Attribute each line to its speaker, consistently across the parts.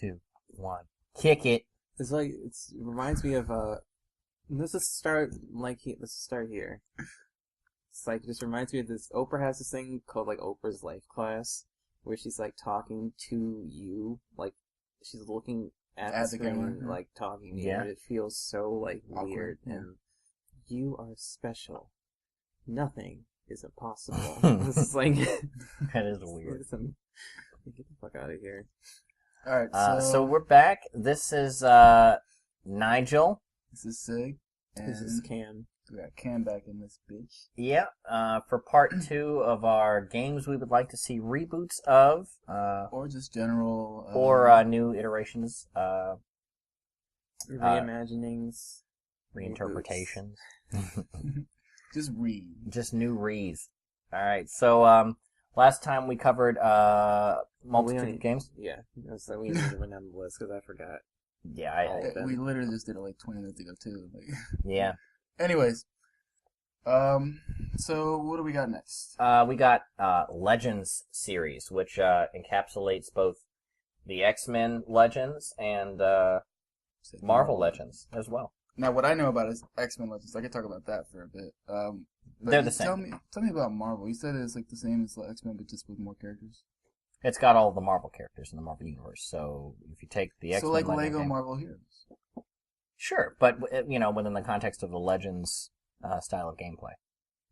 Speaker 1: 2, 1. Kick it.
Speaker 2: It's like it reminds me of let's start here. It's like it just reminds me of this. Oprah has this thing called like Oprah's Life Class, where she's like talking to you, like she's looking at the screen,
Speaker 3: camera,
Speaker 2: like talking to you.
Speaker 1: Yeah.
Speaker 2: And it feels so like weird, and you are special. Nothing is impossible. This is like
Speaker 1: That is weird.
Speaker 2: Listen, get the fuck out of here.
Speaker 3: All right,
Speaker 1: so we're back. This is Nigel.
Speaker 3: This is Sig. And
Speaker 2: This is Cam.
Speaker 3: we got Cam back in this bitch.
Speaker 1: Yeah, for part 2 of our games we would like to see reboots of,
Speaker 3: Or just general...
Speaker 1: or new iterations,
Speaker 2: Reimaginings.
Speaker 1: reinterpretations.
Speaker 3: just read.
Speaker 1: Just new rees. Alright, so last time we covered multitude of games.
Speaker 2: Yeah, so we need to run down the list because I forgot.
Speaker 1: Yeah,
Speaker 3: We literally just did it like 20 minutes ago, too. Like...
Speaker 1: yeah.
Speaker 3: Anyways. So what do we got next?
Speaker 1: We got Legends series, which encapsulates both the X-Men Legends and Marvel Legends as well.
Speaker 3: Now, what I know about is X-Men Legends. I could talk about that for a bit. But
Speaker 1: They're the same.
Speaker 3: Tell me about Marvel. You said it's like the same as X-Men, but just with more characters.
Speaker 1: It's got all the Marvel characters in the Marvel universe. So if you take the X-Men,
Speaker 3: So like
Speaker 1: Legends
Speaker 3: Lego
Speaker 1: game,
Speaker 3: Marvel Heroes.
Speaker 1: sure, but within the context of the Legends style of gameplay,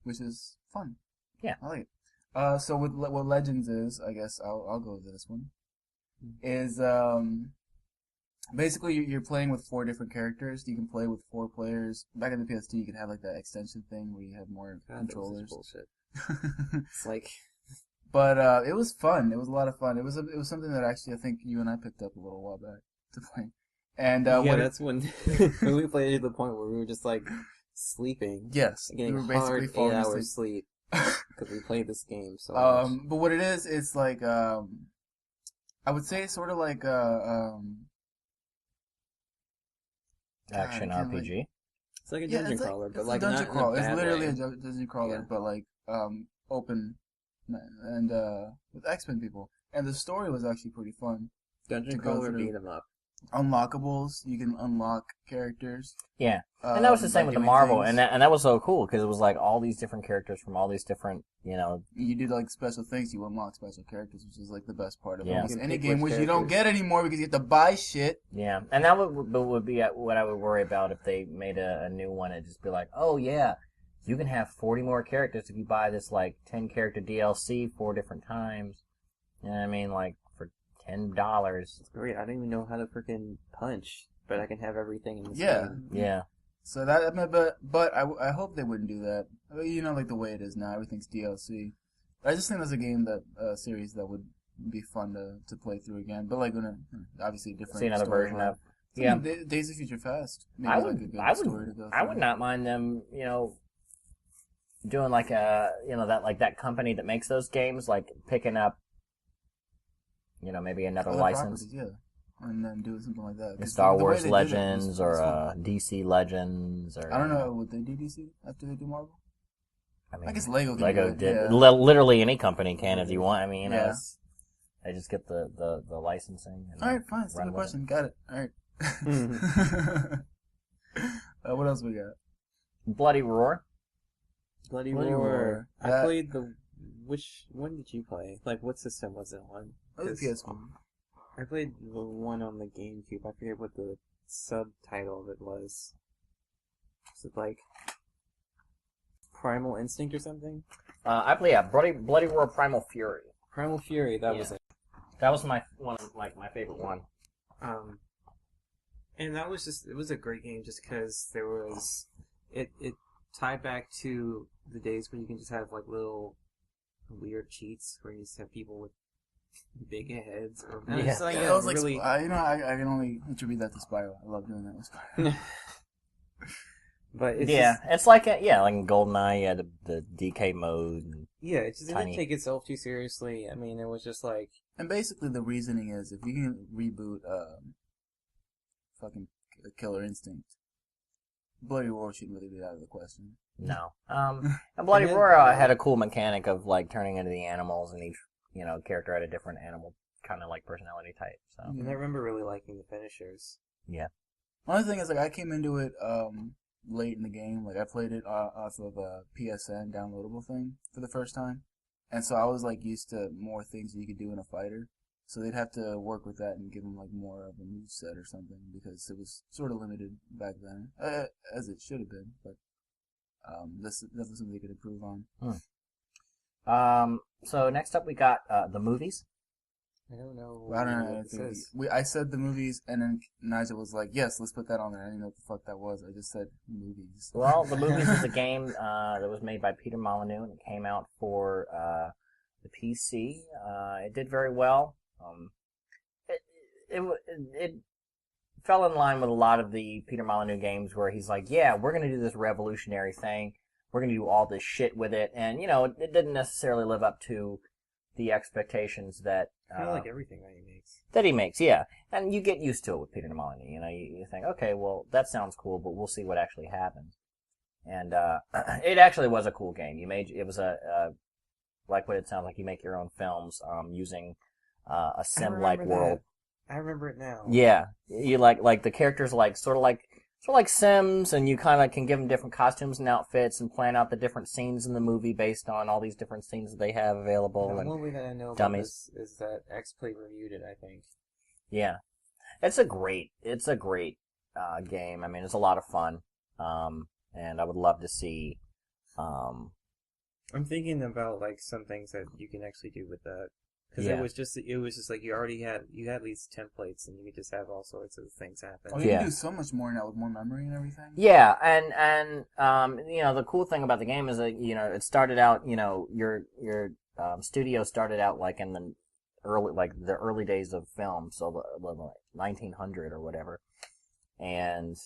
Speaker 3: Which is fun.
Speaker 1: Yeah.
Speaker 3: I like it. So with what Legends is, I guess I'll go with this one. Is basically you're playing with 4 different characters. You can play with 4 players. Back in the PS2, you could have like that extension thing where you have more controllers.
Speaker 2: Bullshit. It's like,
Speaker 3: But it was fun. It was a lot of fun. It was something that actually I think you and I picked up a little while back to play. And
Speaker 2: that's when we played to the point where we were just like sleeping.
Speaker 3: Yes,
Speaker 2: Getting
Speaker 3: we were basically
Speaker 2: hard
Speaker 3: falling
Speaker 2: 8
Speaker 3: asleep.
Speaker 2: hours sleep because we played this game so much.
Speaker 3: But what it is, it's like I would say it's sort of like
Speaker 1: action
Speaker 3: God, I can't,
Speaker 1: RPG.
Speaker 2: It's like a dungeon crawler, but like
Speaker 3: a dungeon
Speaker 2: not
Speaker 3: crawler.
Speaker 2: in a bad
Speaker 3: It's literally
Speaker 2: way.
Speaker 3: a dungeon crawler,
Speaker 2: Yeah.
Speaker 3: but like open and with X-Men people. And the story was actually pretty fun.
Speaker 2: Dungeon
Speaker 3: to go
Speaker 2: crawler
Speaker 3: through.
Speaker 2: beat 'em up.
Speaker 3: Unlockables, you can unlock characters.
Speaker 1: Yeah, and that was the same
Speaker 3: by
Speaker 1: with the
Speaker 3: doing
Speaker 1: Marvel,
Speaker 3: things.
Speaker 1: and that was so cool because it was like all these different characters from all these different,
Speaker 3: You do like special things, you unlock special characters, which is like the best part of
Speaker 1: Yeah.
Speaker 3: almost
Speaker 2: You can
Speaker 3: any
Speaker 2: pick
Speaker 3: game,
Speaker 2: which
Speaker 3: which you don't
Speaker 2: characters.
Speaker 3: get anymore because you have to buy shit.
Speaker 1: Yeah, and that would be what I would worry about if they made a new one. It'd just be like, oh yeah, you can have 40 more characters if you buy this like 10 character DLC 4 different times. You know what I mean? Like for $10.
Speaker 2: It's great. I don't even know how to freaking punch, but I can have everything in this
Speaker 3: Yeah.
Speaker 2: game.
Speaker 1: Yeah.
Speaker 3: So but I hope they wouldn't do that. You know, like the way it is now, everything's DLC. I just think that's a game series that would be fun to play through again. But like, obviously different.
Speaker 1: See another
Speaker 3: story
Speaker 1: version
Speaker 3: line.
Speaker 1: of. Yeah.
Speaker 3: Days of Future Past. Maybe
Speaker 1: I
Speaker 3: like
Speaker 1: would,
Speaker 3: a good
Speaker 1: I
Speaker 3: story to go
Speaker 1: would, I
Speaker 3: through.
Speaker 1: would not mind them, doing like that company that makes those games, like picking up, maybe another
Speaker 3: Other
Speaker 1: license.
Speaker 3: properties, yeah, and then doing something like that. 'Cause
Speaker 1: Star
Speaker 3: the way
Speaker 1: Wars
Speaker 3: they did it
Speaker 1: Legends
Speaker 3: was
Speaker 1: or
Speaker 3: fun.
Speaker 1: DC Legends or.
Speaker 3: I don't know. Would they do DC after they do Marvel?
Speaker 1: I mean,
Speaker 3: I guess Lego can do
Speaker 1: Lego
Speaker 3: it,
Speaker 1: did.
Speaker 3: yeah.
Speaker 1: Literally any company can if you want. I mean,
Speaker 3: Yeah.
Speaker 1: they just get the licensing. And
Speaker 3: All right, fine. Still
Speaker 1: run
Speaker 3: a
Speaker 1: with
Speaker 3: question. Got it. All right. What else we got?
Speaker 1: Bloody Roar.
Speaker 2: Bloody
Speaker 3: Bloody
Speaker 2: Roar.
Speaker 3: Roar.
Speaker 2: I played when did you play? Like, what system was it on?
Speaker 3: Oh, the
Speaker 2: 'Cause
Speaker 3: PS1.
Speaker 2: I played the one on the GameCube. I forget what the subtitle of it was. Was it like Primal Instinct or something?
Speaker 1: I play Bloody Roar Primal Fury.
Speaker 2: Primal Fury, that
Speaker 1: Yeah.
Speaker 2: was it.
Speaker 1: That was my my favorite one.
Speaker 2: And that was it was a great game just because there was, it tied back to the days when you can just have like little weird cheats where you just have people with big heads or
Speaker 1: Yeah.
Speaker 2: something
Speaker 3: Yeah,
Speaker 2: that
Speaker 3: that was
Speaker 2: really.
Speaker 3: like, I can only attribute that to Spyro. I love doing that with Spyro.
Speaker 2: But it's
Speaker 1: It's like like in GoldenEye, you had the DK mode. And
Speaker 2: it just
Speaker 1: Tiny.
Speaker 2: didn't take itself too seriously. I mean, it was just like,
Speaker 3: And basically, the reasoning is if you can reboot fucking Killer Instinct, Bloody Roar shouldn't really be out of the question.
Speaker 1: no. And Bloody
Speaker 2: And then-
Speaker 1: Roar had a cool mechanic of like turning into the animals, and each character had a different animal kind of like personality type. So
Speaker 2: And I remember really liking the finishers.
Speaker 1: yeah.
Speaker 3: Only thing is, like, I came into it late in the game. Like, I played it off of a PSN downloadable thing for the first time, and so I was like used to more things that you could do in a fighter. So they'd have to work with that and give them like more of a move set or something because it was sort of limited back then, as it should have been. But that's definitely something they could improve on.
Speaker 1: So next up we got the movies.
Speaker 2: I don't know.
Speaker 3: Well, I don't know
Speaker 2: what this
Speaker 3: anything.
Speaker 2: is.
Speaker 3: I said the movies, and then Nigel was like, "Yes, let's put that on there." I didn't know what the fuck that was. I just said movies.
Speaker 1: Well, the movies is a game that was made by Peter Molyneux, and it came out for the PC. It did very well. It fell in line with a lot of the Peter Molyneux games where he's like, yeah, we're going to do this revolutionary thing. We're going to do all this shit with it. And, it didn't necessarily live up to the expectations that...
Speaker 2: Kind of like everything that he makes.
Speaker 1: That he makes, yeah. And you get used to it with Peter Molyneux. You think, okay, well, that sounds cool, but we'll see what actually happens. And it actually was a cool game. It was like what it sounds like. You make your own films using a sim-like world.
Speaker 2: I remember it now.
Speaker 1: Yeah, you like the characters sort of like Sims, and you kind of can give them different costumes and outfits, and plan out the different scenes in the movie based on all these different scenes that they have available.
Speaker 2: The
Speaker 1: and
Speaker 2: movie that I know about
Speaker 1: dummies.
Speaker 2: this is that X-Play reviewed it, I think.
Speaker 1: Yeah, it's a great game. I mean, it's a lot of fun, and I would love to see.
Speaker 2: I'm thinking about like some things that you can actually do with that. Because
Speaker 1: Yeah.
Speaker 2: it was just like you had these templates and you could just have all sorts of things happen.
Speaker 3: Oh, you
Speaker 1: Yeah.
Speaker 3: can do so much more now with more memory and everything.
Speaker 1: Yeah, and the cool thing about the game is that it started out, your studio started out like in the early days of film, so the 1900 or whatever, and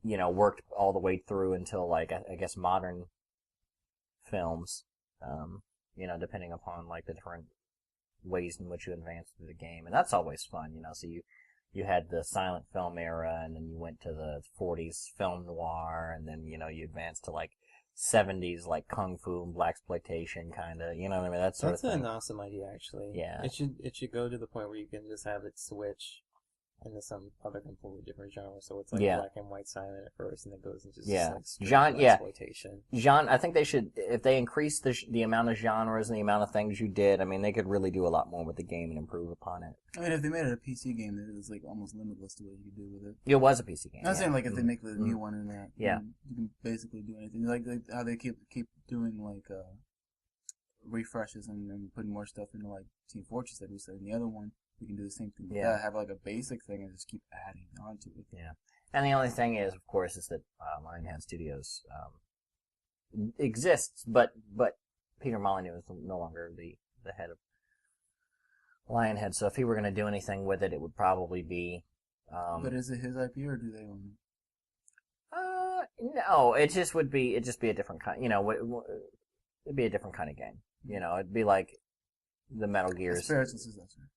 Speaker 1: worked all the way through until like I guess modern films, depending upon like the different ways in which you advance through the game, and that's always fun, so you had the silent film era, and then you went to the 40s film noir, and then you advanced to like 70s like kung fu and blaxploitation kind of, what I mean, that sort
Speaker 2: That's
Speaker 1: of thing.
Speaker 2: an awesome idea, actually.
Speaker 1: Yeah.
Speaker 2: It should go to the point where you can just have it switch into some other completely different genre. So it's like
Speaker 1: Yeah.
Speaker 2: black and white silent at first, and it goes into just
Speaker 1: Yeah.
Speaker 2: like straight exploitation.
Speaker 1: I think they should, if they increase the amount of genres and the amount of things you did, I mean, they could really do a lot more with the game and improve upon it.
Speaker 3: I mean, if they made it a PC game, it was like almost limitless to what you could do with it.
Speaker 1: It was a PC game.
Speaker 3: I'm
Speaker 1: yeah.
Speaker 3: saying like if they make the new one in that,
Speaker 1: Yeah.
Speaker 3: you can basically do anything. Like how they keep doing like refreshes and putting more stuff into like Team Fortress that we said in the other one. We can do the same thing with
Speaker 1: Yeah.
Speaker 3: that. Have like a basic thing and just keep adding onto it.
Speaker 1: Yeah. And the only thing is, of course, is that Lionhead Studios exists, but Peter Molyneux is no longer the head of Lionhead. So if he were going to do anything with it, it would probably be.
Speaker 3: But is it his IP or do they own
Speaker 1: No, it just be a different kind. It'd be a different kind of game. It'd be like the Metal
Speaker 3: it?
Speaker 1: Gears.
Speaker 3: Spiritual successor.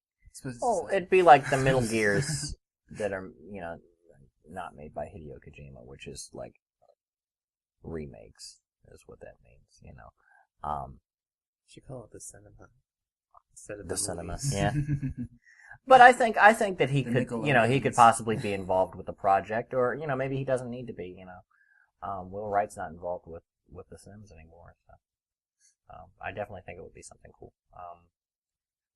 Speaker 1: Oh, it'd be like the Metal Gears that are not made by Hideo Kojima, which is like remakes. Is what that means.
Speaker 2: Should call it the cinema instead of
Speaker 1: The cinema,
Speaker 2: movies.
Speaker 1: yeah. But I think that he
Speaker 3: The
Speaker 1: could,
Speaker 3: Nickelodeons.
Speaker 1: he could possibly be involved with the project, or maybe he doesn't need to be. Will Wright's not involved with The Sims anymore, so I definitely think it would be something cool.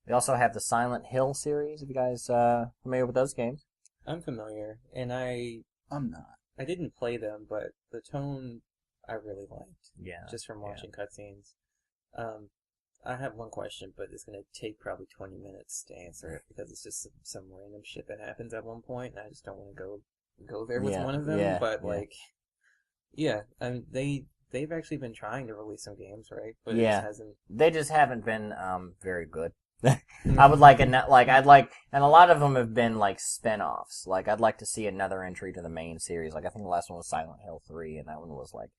Speaker 1: We also have the Silent Hill series. If you guys familiar with those games?
Speaker 2: I'm familiar, and
Speaker 3: I'm not.
Speaker 2: I didn't play them, but the tone I really liked.
Speaker 1: Yeah.
Speaker 2: Just from watching cutscenes. I have one question, but it's going to take probably 20 minutes to answer it because it's just some random shit that happens at one point, and I just don't want to go there with one of them.
Speaker 1: Yeah,
Speaker 2: but
Speaker 1: yeah.
Speaker 2: I mean, they've actually been trying to release some games, right? But
Speaker 1: Yeah.
Speaker 2: it just hasn't.
Speaker 1: They just haven't been very good. I would like and a lot of them have been like spin-offs. Like I'd like to see another entry to the main series. Like I think the last one was Silent Hill 3, and that one was like,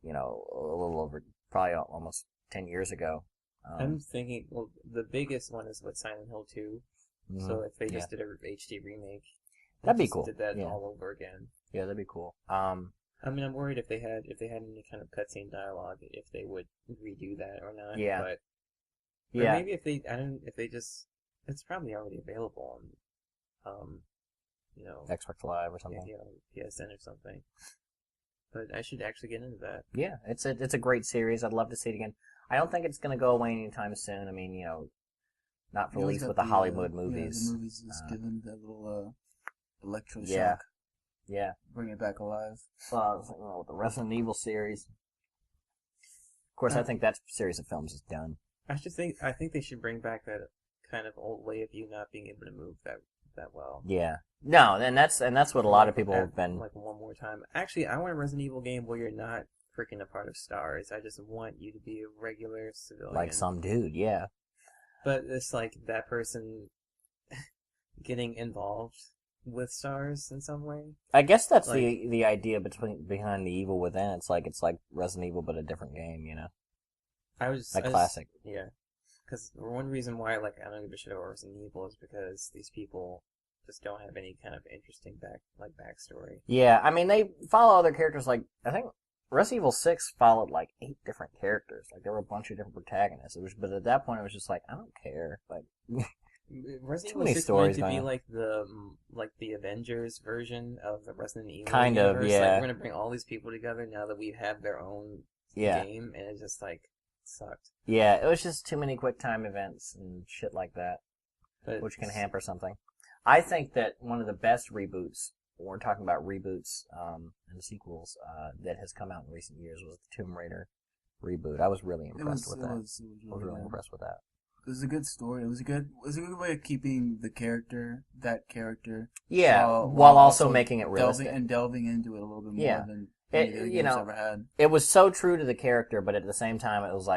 Speaker 1: a little over probably almost 10 years ago.
Speaker 2: I'm thinking, well, the biggest one is Silent Hill 2.
Speaker 1: Mhm.
Speaker 2: So if they just did a HD remake,
Speaker 1: That'd be
Speaker 2: just
Speaker 1: cool.
Speaker 2: Did that
Speaker 1: Yeah.
Speaker 2: all over again.
Speaker 1: Yeah, that'd be cool.
Speaker 2: I mean, I'm worried if they had any kind of cutscene dialogue, if they would redo that or not.
Speaker 1: Yeah.
Speaker 2: But
Speaker 1: yeah.
Speaker 2: maybe if they just It's probably already available on,
Speaker 1: Xbox Live or something.
Speaker 2: PSN or something. But I should actually get into that.
Speaker 1: Yeah, it's a great series. I'd love to see it again. I don't think it's going to go away anytime soon. I mean, not for least with the Hollywood movies.
Speaker 3: Yeah, the movies just giving that little electro shock.
Speaker 1: Yeah. Yeah.
Speaker 3: Bring it back alive.
Speaker 1: With the Resident Evil series. Of course, I think that series of films is done.
Speaker 2: I think they should bring back that kind of old way of you not being able to move that well.
Speaker 1: Yeah. No, and that's what a lot of people have been.
Speaker 2: Like one more time. Actually, I want a Resident Evil game where you're not freaking a part of STARS. I just want you to be a regular civilian.
Speaker 1: Like some dude, yeah.
Speaker 2: But it's like that person getting involved with STARS in some way.
Speaker 1: I guess that's like, the idea behind the Evil Within. It's like Resident Evil, but a different game, classic.
Speaker 2: Yeah. Because one reason why I don't give a shit about Resident Evil is because these people just don't have any kind of interesting backstory.
Speaker 1: Yeah, I mean, they follow other characters. Like, I think Resident Evil 6 followed 8 different characters. Like, there were a bunch of different protagonists. But at that point, it was just like, I don't care. Like,
Speaker 2: Resident Evil 6 wanted to be like the Avengers version of the Resident Evil
Speaker 1: kind
Speaker 2: universe.
Speaker 1: of, yeah.
Speaker 2: Like, we're gonna bring all these people together now that we have their own game, and it just sucked.
Speaker 1: Yeah, it was just too many quick time events and shit like that, which can hamper something. I think that one of the best reboots, when we're talking about reboots and sequels, that has come out in recent years was the Tomb Raider reboot. I was really impressed with that. I was really impressed with that.
Speaker 3: It was a good story. It was a good way of keeping that character.
Speaker 1: Yeah, while also making it realistic
Speaker 3: delving into it a little bit more than any other ever had.
Speaker 1: It was so true to the character, but at the same time, it was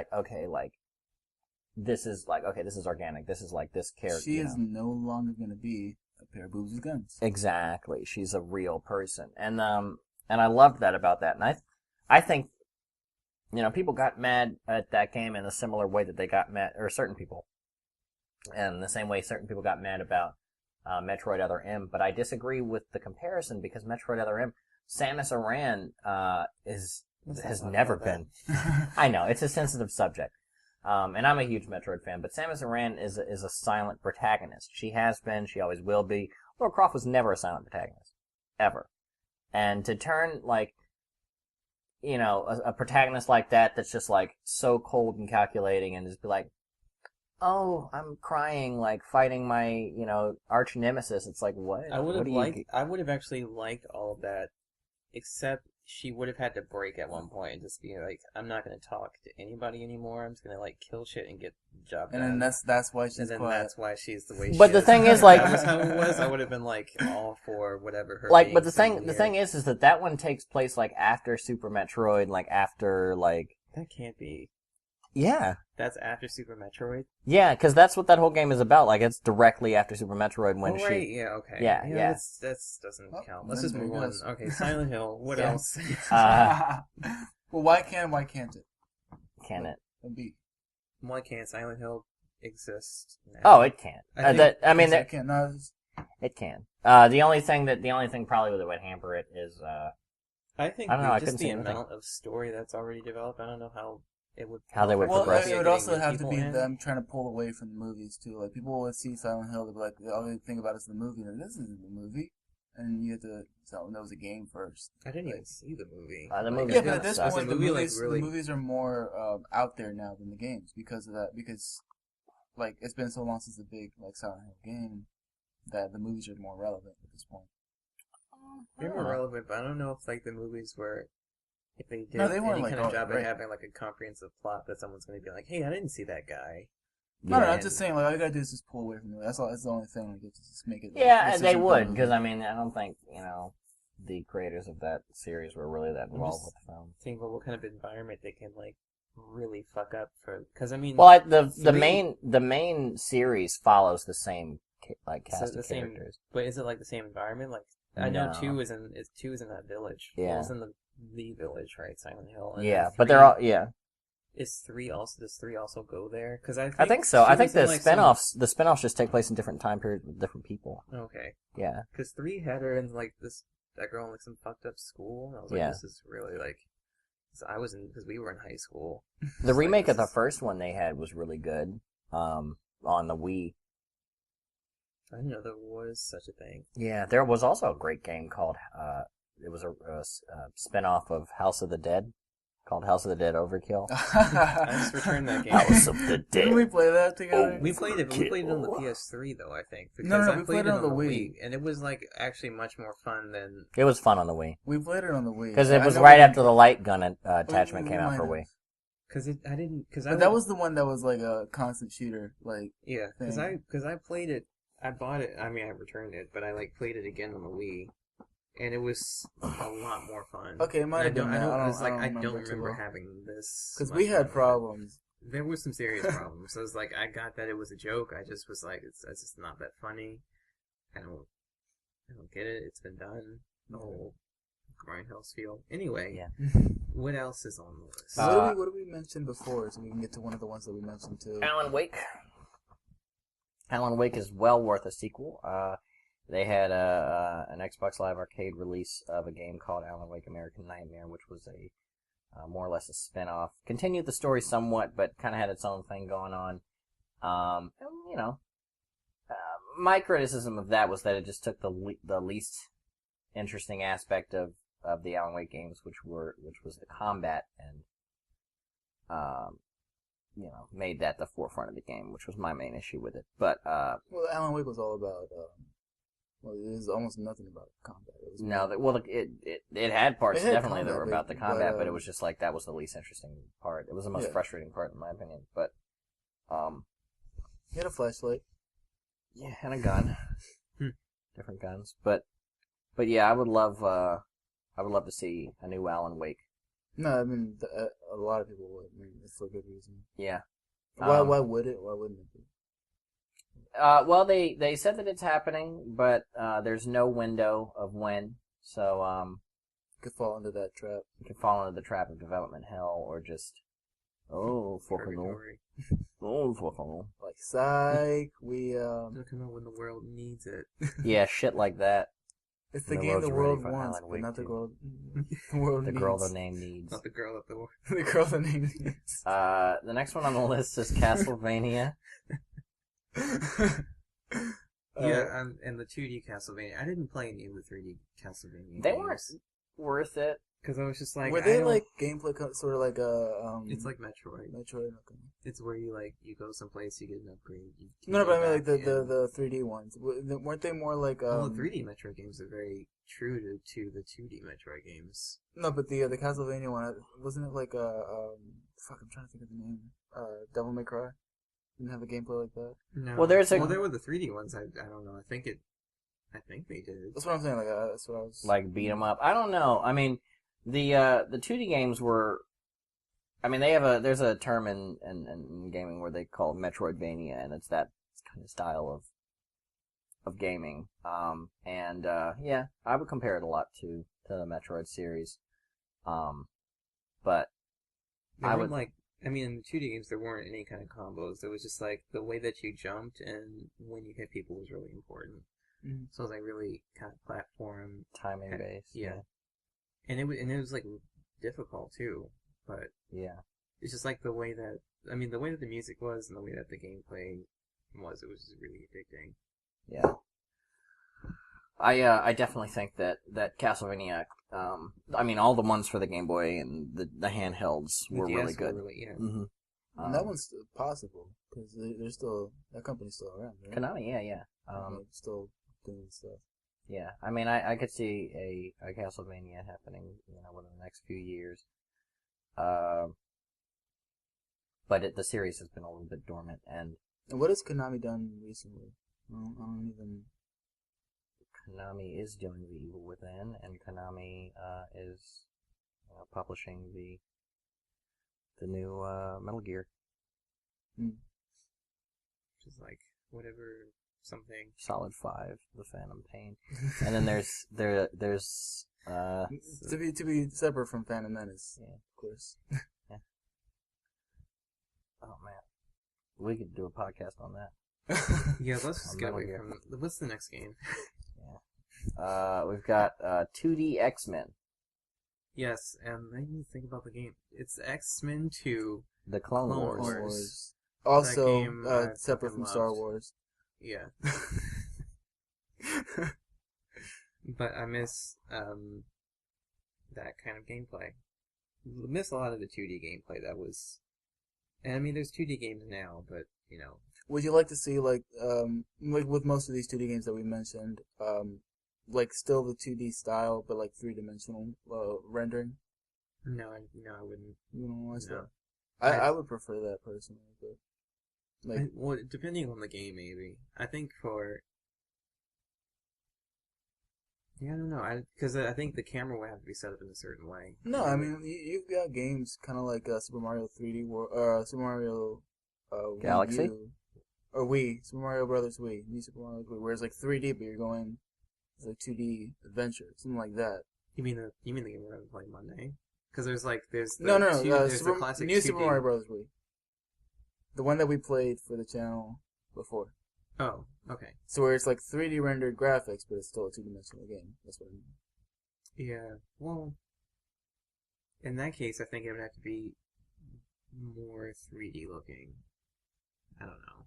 Speaker 1: this is organic. This is this character.
Speaker 3: She is no longer going to be a pair of boobs with guns.
Speaker 1: Exactly. She's a real person, and I loved that about that. And I think, people got mad at that game in a similar way that they got mad, or certain people, and the same way certain people got mad about Metroid Other M. But I disagree with the comparison because Metroid Other M, Samus Aran has never been. I know it's a sensitive subject. And I'm a huge Metroid fan, but Samus Aran is a silent protagonist. She has been, she always will be. Lara Croft was never a silent protagonist. Ever. And to turn, a protagonist like that's just, so cold and calculating and just be like, oh, I'm crying, fighting my, arch nemesis. It's like, what?
Speaker 2: I would have actually liked all of that, except she would have had to break at one point and just be like, I'm not going to talk to anybody anymore. I'm just going to kill shit and get the job done.
Speaker 3: And then that's why she's
Speaker 2: that's why she's the way she
Speaker 1: But
Speaker 2: is.
Speaker 1: the thing is,
Speaker 2: that was how it was. I would have been all for whatever her.
Speaker 1: But the thing is that one takes place after Super Metroid, after
Speaker 2: That can't be.
Speaker 1: Yeah.
Speaker 2: That's after Super Metroid?
Speaker 1: Yeah, because that's what that whole game is about. It's directly after Super Metroid when she...
Speaker 2: Right, yeah, okay.
Speaker 1: Yeah.
Speaker 2: That doesn't count. Let's just move on. Okay, Silent Hill. What else?
Speaker 3: Well, why can't it?
Speaker 1: Can it?
Speaker 2: Why can't Silent Hill exist now?
Speaker 1: Oh, it can.
Speaker 3: It can. No,
Speaker 1: it can. The only thing probably that would hamper it is...
Speaker 2: I think
Speaker 1: I don't know,
Speaker 2: just the amount of story that's already developed. I don't know how they would
Speaker 1: progress.
Speaker 3: It would also have to be them trying to pull away from the movies too. People would see Silent Hill, they'd be like, all they think about is the movie. This isn't the movie, and you have to tell them that was a game first.
Speaker 2: I didn't even see the movie.
Speaker 1: The movie,
Speaker 3: yeah, but at this point, the movies are more out there now than the games because of that. Because it's been so long since the big Silent Hill game that the movies are more relevant at this point.
Speaker 2: They're more relevant, but I don't know if the movies were. If they did
Speaker 3: they weren't
Speaker 2: any kind of job at having a comprehensive plot that someone's going to be like, hey, I didn't see that guy.
Speaker 3: No, I'm just saying, all you gotta do is just pull away from it. That's the only thing. Just make it.
Speaker 1: Yeah, they would, because I don't think the creators of that series were really that involved with the film.
Speaker 2: Think about what kind of environment they can really fuck up for, because
Speaker 1: the main series follows the same cast of characters.
Speaker 2: But is it the same environment? I know 2 is in that village.
Speaker 1: Yeah,
Speaker 2: it's in the village, right? Silent Hill. And
Speaker 1: but they're all
Speaker 2: Is 3 also? Does 3 also go there? Because I
Speaker 1: think so. I think the spinoffs just take place in different time periods with different people.
Speaker 2: Okay.
Speaker 1: Yeah.
Speaker 2: Because 3 had her in that girl in some fucked up school, and I was like, this is really because we were in high school.
Speaker 1: The remake of the first one they had was really good. On the Wii.
Speaker 2: I didn't know there was such a thing.
Speaker 1: Yeah, there was also a great game called, it was a spin-off of House of the Dead, called House of the Dead Overkill.
Speaker 2: I just returned that game.
Speaker 1: House of the Dead.
Speaker 3: Didn't we play that together?
Speaker 2: We played it, but we played it on the PS3 though, I think.
Speaker 3: No,
Speaker 2: Because
Speaker 3: we played it on the Wii.
Speaker 2: and it was like actually much more fun than.
Speaker 1: It was fun on the Wii.
Speaker 3: We played it on the Wii.
Speaker 1: Because it was right after the light gun attachment came out for Wii.
Speaker 3: But that was the one that was like a constant shooter, like.
Speaker 2: Yeah, because I played it. I bought it. I mean, I returned it, but I like played it again on the Wii, and it was a lot more fun.
Speaker 3: Okay, it might have been.
Speaker 2: I don't remember having this.
Speaker 3: Because we had problems.
Speaker 2: There were some serious problems. So it was like I got that it was a joke. I just was like, it's just not that funny. I don't get it. It's been done. The whole grindhouse feel. Anyway,
Speaker 1: yeah.
Speaker 2: What else is on the list?
Speaker 3: What did we mention before, so we can get to one of the ones that we mentioned too?
Speaker 1: Alan Wake. Alan Wake is well worth a sequel. They had an Xbox Live Arcade release of a game called Alan Wake American Nightmare, which was a more or less a spin-off. Continued the story somewhat, but kind of had its own thing going on. You know, my criticism of that was that it just took the least interesting aspect of the Alan Wake games, which was the combat, and you know, made that the forefront of the game, which was my main issue with it. But
Speaker 3: well, Alan Wake was all about. Well, there's almost nothing about combat.
Speaker 1: It had parts definitely
Speaker 3: combat,
Speaker 1: that were about the combat, but it was just like that was the least interesting part. It was the most frustrating part, in my opinion. But
Speaker 3: he had a flashlight.
Speaker 1: Yeah, and a gun. Different guns, but yeah, I would love to see a new Alan Wake.
Speaker 3: No, I mean a lot of people would. I mean, it's for good reason.
Speaker 1: Yeah.
Speaker 3: Why would it? Why wouldn't it be?
Speaker 1: Well, they said that it's happening, but there's no window of when. So
Speaker 3: could fall into that trap.
Speaker 1: You could fall into the trap of development hell, or just fucking
Speaker 3: like psych. We
Speaker 2: It'll come out when the world needs it.
Speaker 1: Yeah, shit like that.
Speaker 3: It's the game the world wants, but not the world.
Speaker 1: The girl the name needs.
Speaker 2: Not the girl that
Speaker 3: the girl the name needs.
Speaker 1: The next one on the list is Castlevania.
Speaker 2: Yeah, and the 2D Castlevania. I didn't play any of the 3D Castlevania.
Speaker 1: They weren't worth it.
Speaker 2: Because I was just like,
Speaker 3: were they like gameplay sort of like a
Speaker 2: It's like Metroid.
Speaker 3: Okay.
Speaker 2: It's where you go someplace, you get an upgrade.
Speaker 3: No, but I mean like the 3D ones. Weren't they more like
Speaker 2: well, the 3D Metroid games are very true to the 2D Metroid games.
Speaker 3: No, but the Castlevania one, wasn't it like fuck, I'm trying to think of the name. Devil May Cry. Didn't have a gameplay like that.
Speaker 2: No.
Speaker 1: Well,
Speaker 2: there were the 3D ones. I don't know. I think they did.
Speaker 3: That's what I'm saying. Like that's what I was.
Speaker 1: Like beat 'em up. I don't know. I mean, the 2D games were. I mean, there's a term in gaming where they call it Metroidvania, and it's that kind of style of gaming. Yeah, I would compare it a lot to the Metroid series. But
Speaker 2: I would like. I mean, in the 2D games, there weren't any kind of combos. It was just like the way that you jumped and when you hit people was really important. Mm-hmm. So it was like really kind of platform
Speaker 1: timing based.
Speaker 2: Yeah, and it was like difficult too. But
Speaker 1: yeah,
Speaker 2: it's just like the way that the music was and the way that the gameplay was. It was just really addicting.
Speaker 1: Yeah. I definitely think that Castlevania, I mean, all the ones for the Game Boy and the handhelds were really good.
Speaker 2: Yeah.
Speaker 1: Mm-hmm.
Speaker 3: And that one's still possible, because that company's still around, right?
Speaker 1: Konami, yeah.
Speaker 3: Still doing stuff.
Speaker 1: Yeah, I mean, I could see a Castlevania happening, within the next few years. But the series has been a little bit dormant, and
Speaker 3: what has Konami done recently? I don't even...
Speaker 1: Konami is doing The Evil Within, and Konami is publishing the new Metal Gear.
Speaker 2: Which is like whatever something.
Speaker 1: Solid 5, The Phantom Pain, and then there's
Speaker 3: to be separate from Phantom Menace.
Speaker 1: Yeah,
Speaker 3: of course.
Speaker 1: Yeah. Oh man, we could do a podcast on that.
Speaker 2: Yeah, let's just get away from. What's the next game?
Speaker 1: We've got 2D X-Men.
Speaker 2: Yes, and then you think about the game. It's X-Men 2.
Speaker 1: The Clone Wars.
Speaker 3: Also, game, separate from Star Wars.
Speaker 2: Yeah. But I miss that kind of gameplay. Miss a lot of the 2D gameplay that was. And I mean, there's 2D games now, but you know.
Speaker 3: Would you like to see like with most of these 2D games that we mentioned, like still the 2D style, but like 3-dimensional rendering?
Speaker 2: No, I wouldn't.
Speaker 3: You don't want
Speaker 2: No.
Speaker 3: that? I would prefer that personally, but like
Speaker 2: Well, depending on the game, maybe. I think for. Yeah, I don't know. Because I think the camera would have to be set up in a certain way.
Speaker 3: no, I mean you've got games kind of like Super Mario 3D World, Super Mario
Speaker 1: Galaxy?
Speaker 3: Wii U, or Wii, Super Mario Brothers Wii, New Super Mario Wii, where it's like 3D, but you're going it's like 2D adventure, something like that.
Speaker 2: You mean the game we're playing Monday? Because there's the
Speaker 3: No,
Speaker 2: there's
Speaker 3: Super,
Speaker 2: the classic
Speaker 3: New
Speaker 2: 2D.
Speaker 3: Super Mario Brothers Wii, the one that we played for the channel before.
Speaker 2: Oh, okay.
Speaker 3: So where it's like 3D rendered graphics, but it's still a 2-dimensional game. That's what I mean.
Speaker 2: Yeah. Well, in that case, I think it would have to be more 3D looking. I don't know.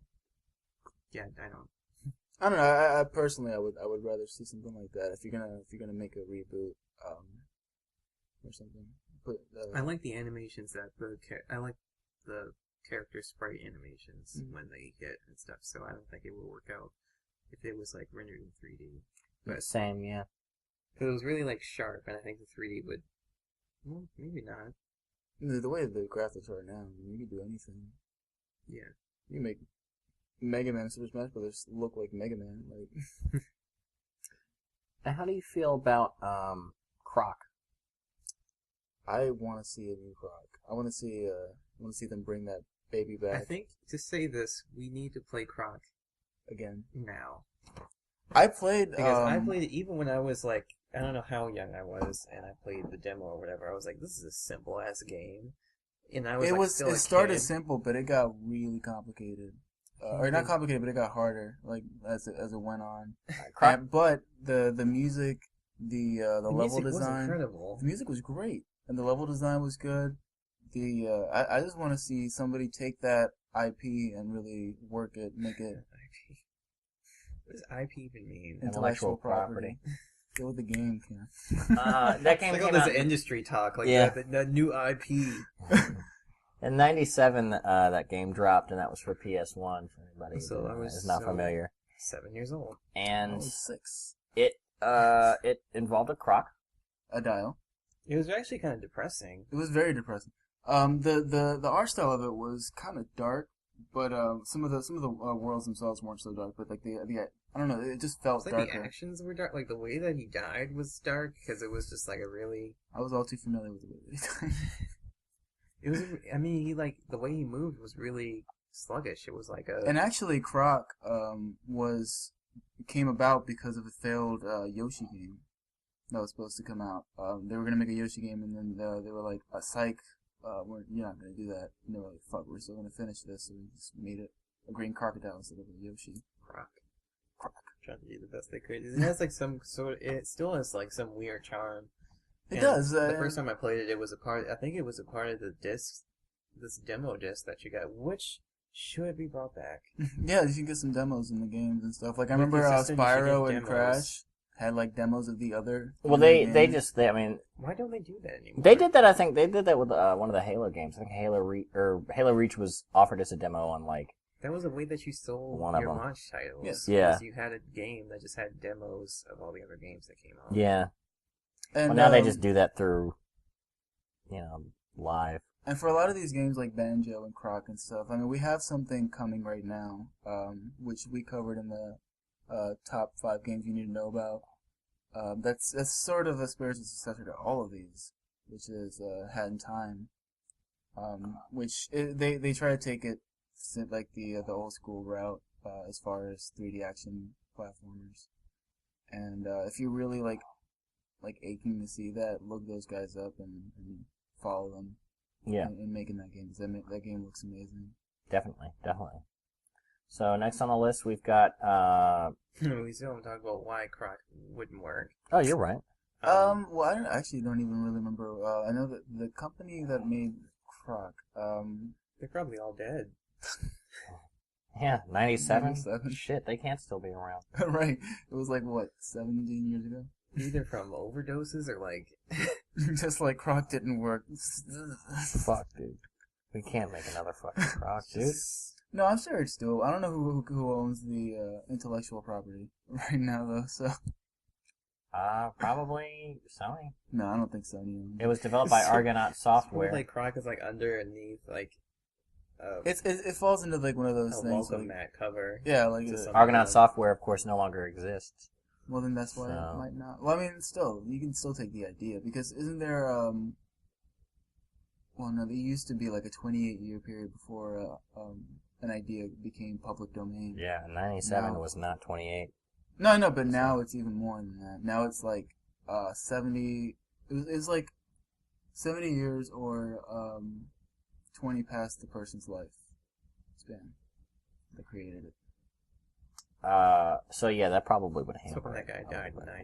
Speaker 2: Yeah, I don't.
Speaker 3: I don't know. I personally, I would rather see something like that if you're gonna make a reboot, or something. But
Speaker 2: I like the animations I like the character sprite animations when they hit and stuff. So I don't think it would work out if it was like rendered in 3D. But
Speaker 1: Same, yeah.
Speaker 2: because it was really like sharp, and I think the 3D would. Well, maybe not.
Speaker 3: the way the graphics are now, I mean, you can do anything.
Speaker 2: Yeah.
Speaker 3: You make Mega Man and Super Smash Brothers look like Mega Man. Like,
Speaker 1: And how do you feel about Croc?
Speaker 3: I want to see a new Croc. I want to see them bring that baby back.
Speaker 2: I think to say this, we need to play Croc
Speaker 3: again.
Speaker 2: now.
Speaker 3: I played
Speaker 2: Because I played it even when I was like, I don't know how young I was, and I played the demo or whatever. I was like, this is a simple ass game, and I was still
Speaker 3: it
Speaker 2: a
Speaker 3: started
Speaker 2: kid.
Speaker 3: simple, but it got really complicated. Or not complicated, but it got harder. Like as it went on. But the music, the level
Speaker 2: music
Speaker 3: design,
Speaker 2: was incredible.
Speaker 3: the music was great, and the level design was good. I just want to see somebody take that IP and really work it, make it.
Speaker 2: IP. What does IP even mean?
Speaker 1: Intellectual property.
Speaker 3: Get with the game, Ken.
Speaker 1: That game
Speaker 2: It's like all
Speaker 1: came
Speaker 2: this
Speaker 1: out
Speaker 2: industry talk, like
Speaker 1: Yeah.
Speaker 2: the new IP.
Speaker 1: in '97. That game dropped, and that was for PS1. For anybody
Speaker 2: So
Speaker 1: who
Speaker 2: I was
Speaker 1: is not familiar.
Speaker 2: 7 years old.
Speaker 3: I
Speaker 1: And
Speaker 3: was 6.
Speaker 1: it involved a croc.
Speaker 3: A dial.
Speaker 2: It was actually kind of depressing.
Speaker 3: It was very depressing. The art style of it was kind of dark, but some of the worlds themselves weren't so dark. But like the I don't know, it just felt
Speaker 2: It's like
Speaker 3: darker.
Speaker 2: the actions were dark. Like the way that he died was dark because it was just like a really.
Speaker 3: I was all too familiar with the way they died.
Speaker 2: It was. I mean, the way he moved was really sluggish. It was like a.
Speaker 3: And actually, Croc came about because of a failed Yoshi game that was supposed to come out. They were gonna make a Yoshi game, and then they were like, "Psych, you're not gonna do that." And they were like, "Fuck, we're still gonna finish this," so we just made it a green crocodile instead of a Yoshi.
Speaker 2: Croc. Trying to do the best they could. It has like some sort. It still has like some weird charm.
Speaker 3: It
Speaker 2: And
Speaker 3: does.
Speaker 2: The first time I played it, it was a part. I think it was a part of the disc, this demo disc that you got, which should be brought back.
Speaker 3: Yeah, you can get some demos in the games and stuff. Like I
Speaker 2: With
Speaker 3: remember
Speaker 2: the system, you should
Speaker 3: Spyro
Speaker 2: get
Speaker 3: and
Speaker 2: demos.
Speaker 3: Crash had like demos of the other.
Speaker 1: Well,
Speaker 3: games.
Speaker 1: I mean,
Speaker 2: Why don't they do that anymore?
Speaker 1: they did that. I think they did that with one of the Halo games. I think Halo Reach was offered as a demo on like.
Speaker 2: That was the way that you sold
Speaker 1: One of
Speaker 2: your
Speaker 1: them.
Speaker 2: launch titles.
Speaker 3: Yes.
Speaker 1: Yeah.
Speaker 2: Was you had a game that just had demos of all the other games that came out.
Speaker 1: Yeah.
Speaker 3: And
Speaker 1: Well, now they just do that through, live.
Speaker 3: And for a lot of these games like Banjo and Croc and stuff, I mean, we have something coming right now, which we covered in the top 5 games you need to know about. That's sort of a spiritual successor to all of these, which is Hat in Time, they try to take it like the old school route as far as 3D action platformers. And if you really like aching to see that, look those guys up and follow them.
Speaker 1: Yeah,
Speaker 3: In making that game, 'cause that game looks amazing.
Speaker 1: definitely. So next on the list we've got.
Speaker 2: We still haven't talked about why Croc wouldn't work.
Speaker 1: Oh, you're right.
Speaker 3: Well, I actually don't even really remember. I know that the company that made Croc,
Speaker 2: They're probably all dead.
Speaker 1: Yeah, 97?
Speaker 3: 97.
Speaker 1: Shit, they can't still be around.
Speaker 3: Right. It was like, what, 17 years ago?
Speaker 2: Either from overdoses or like...
Speaker 3: Just like Croc didn't work.
Speaker 1: Fuck, dude. We can't make another fucking Croc, dude.
Speaker 3: No, I'm sure it's still. I don't know who owns the intellectual property right now, though, so.
Speaker 1: Probably Sony.
Speaker 3: No, I don't think Sony owns
Speaker 1: It was developed by Argonaut Software.
Speaker 2: Like Croc is like underneath like...
Speaker 3: It falls into like one of those
Speaker 2: a
Speaker 3: things.
Speaker 2: welcome
Speaker 3: Like,
Speaker 2: mat cover.
Speaker 3: yeah, like
Speaker 2: to some
Speaker 1: Argonaut
Speaker 2: extent.
Speaker 1: Software, of course, no longer exists.
Speaker 3: well, then that's why
Speaker 1: So-
Speaker 3: it might not. Well, I mean, still, you can still take the idea because isn't there well, no, there used to be like a 28-year period before an idea became public domain.
Speaker 1: Yeah, 97
Speaker 3: No.
Speaker 1: was not 28.
Speaker 3: No, but now it's even more than that. Now it's like 70. It's like 70 years or 20 past the person's life span that created it.
Speaker 1: So yeah, that probably would
Speaker 2: So
Speaker 1: hamper
Speaker 2: when
Speaker 1: it
Speaker 2: that guy
Speaker 1: a
Speaker 2: died
Speaker 1: little
Speaker 2: in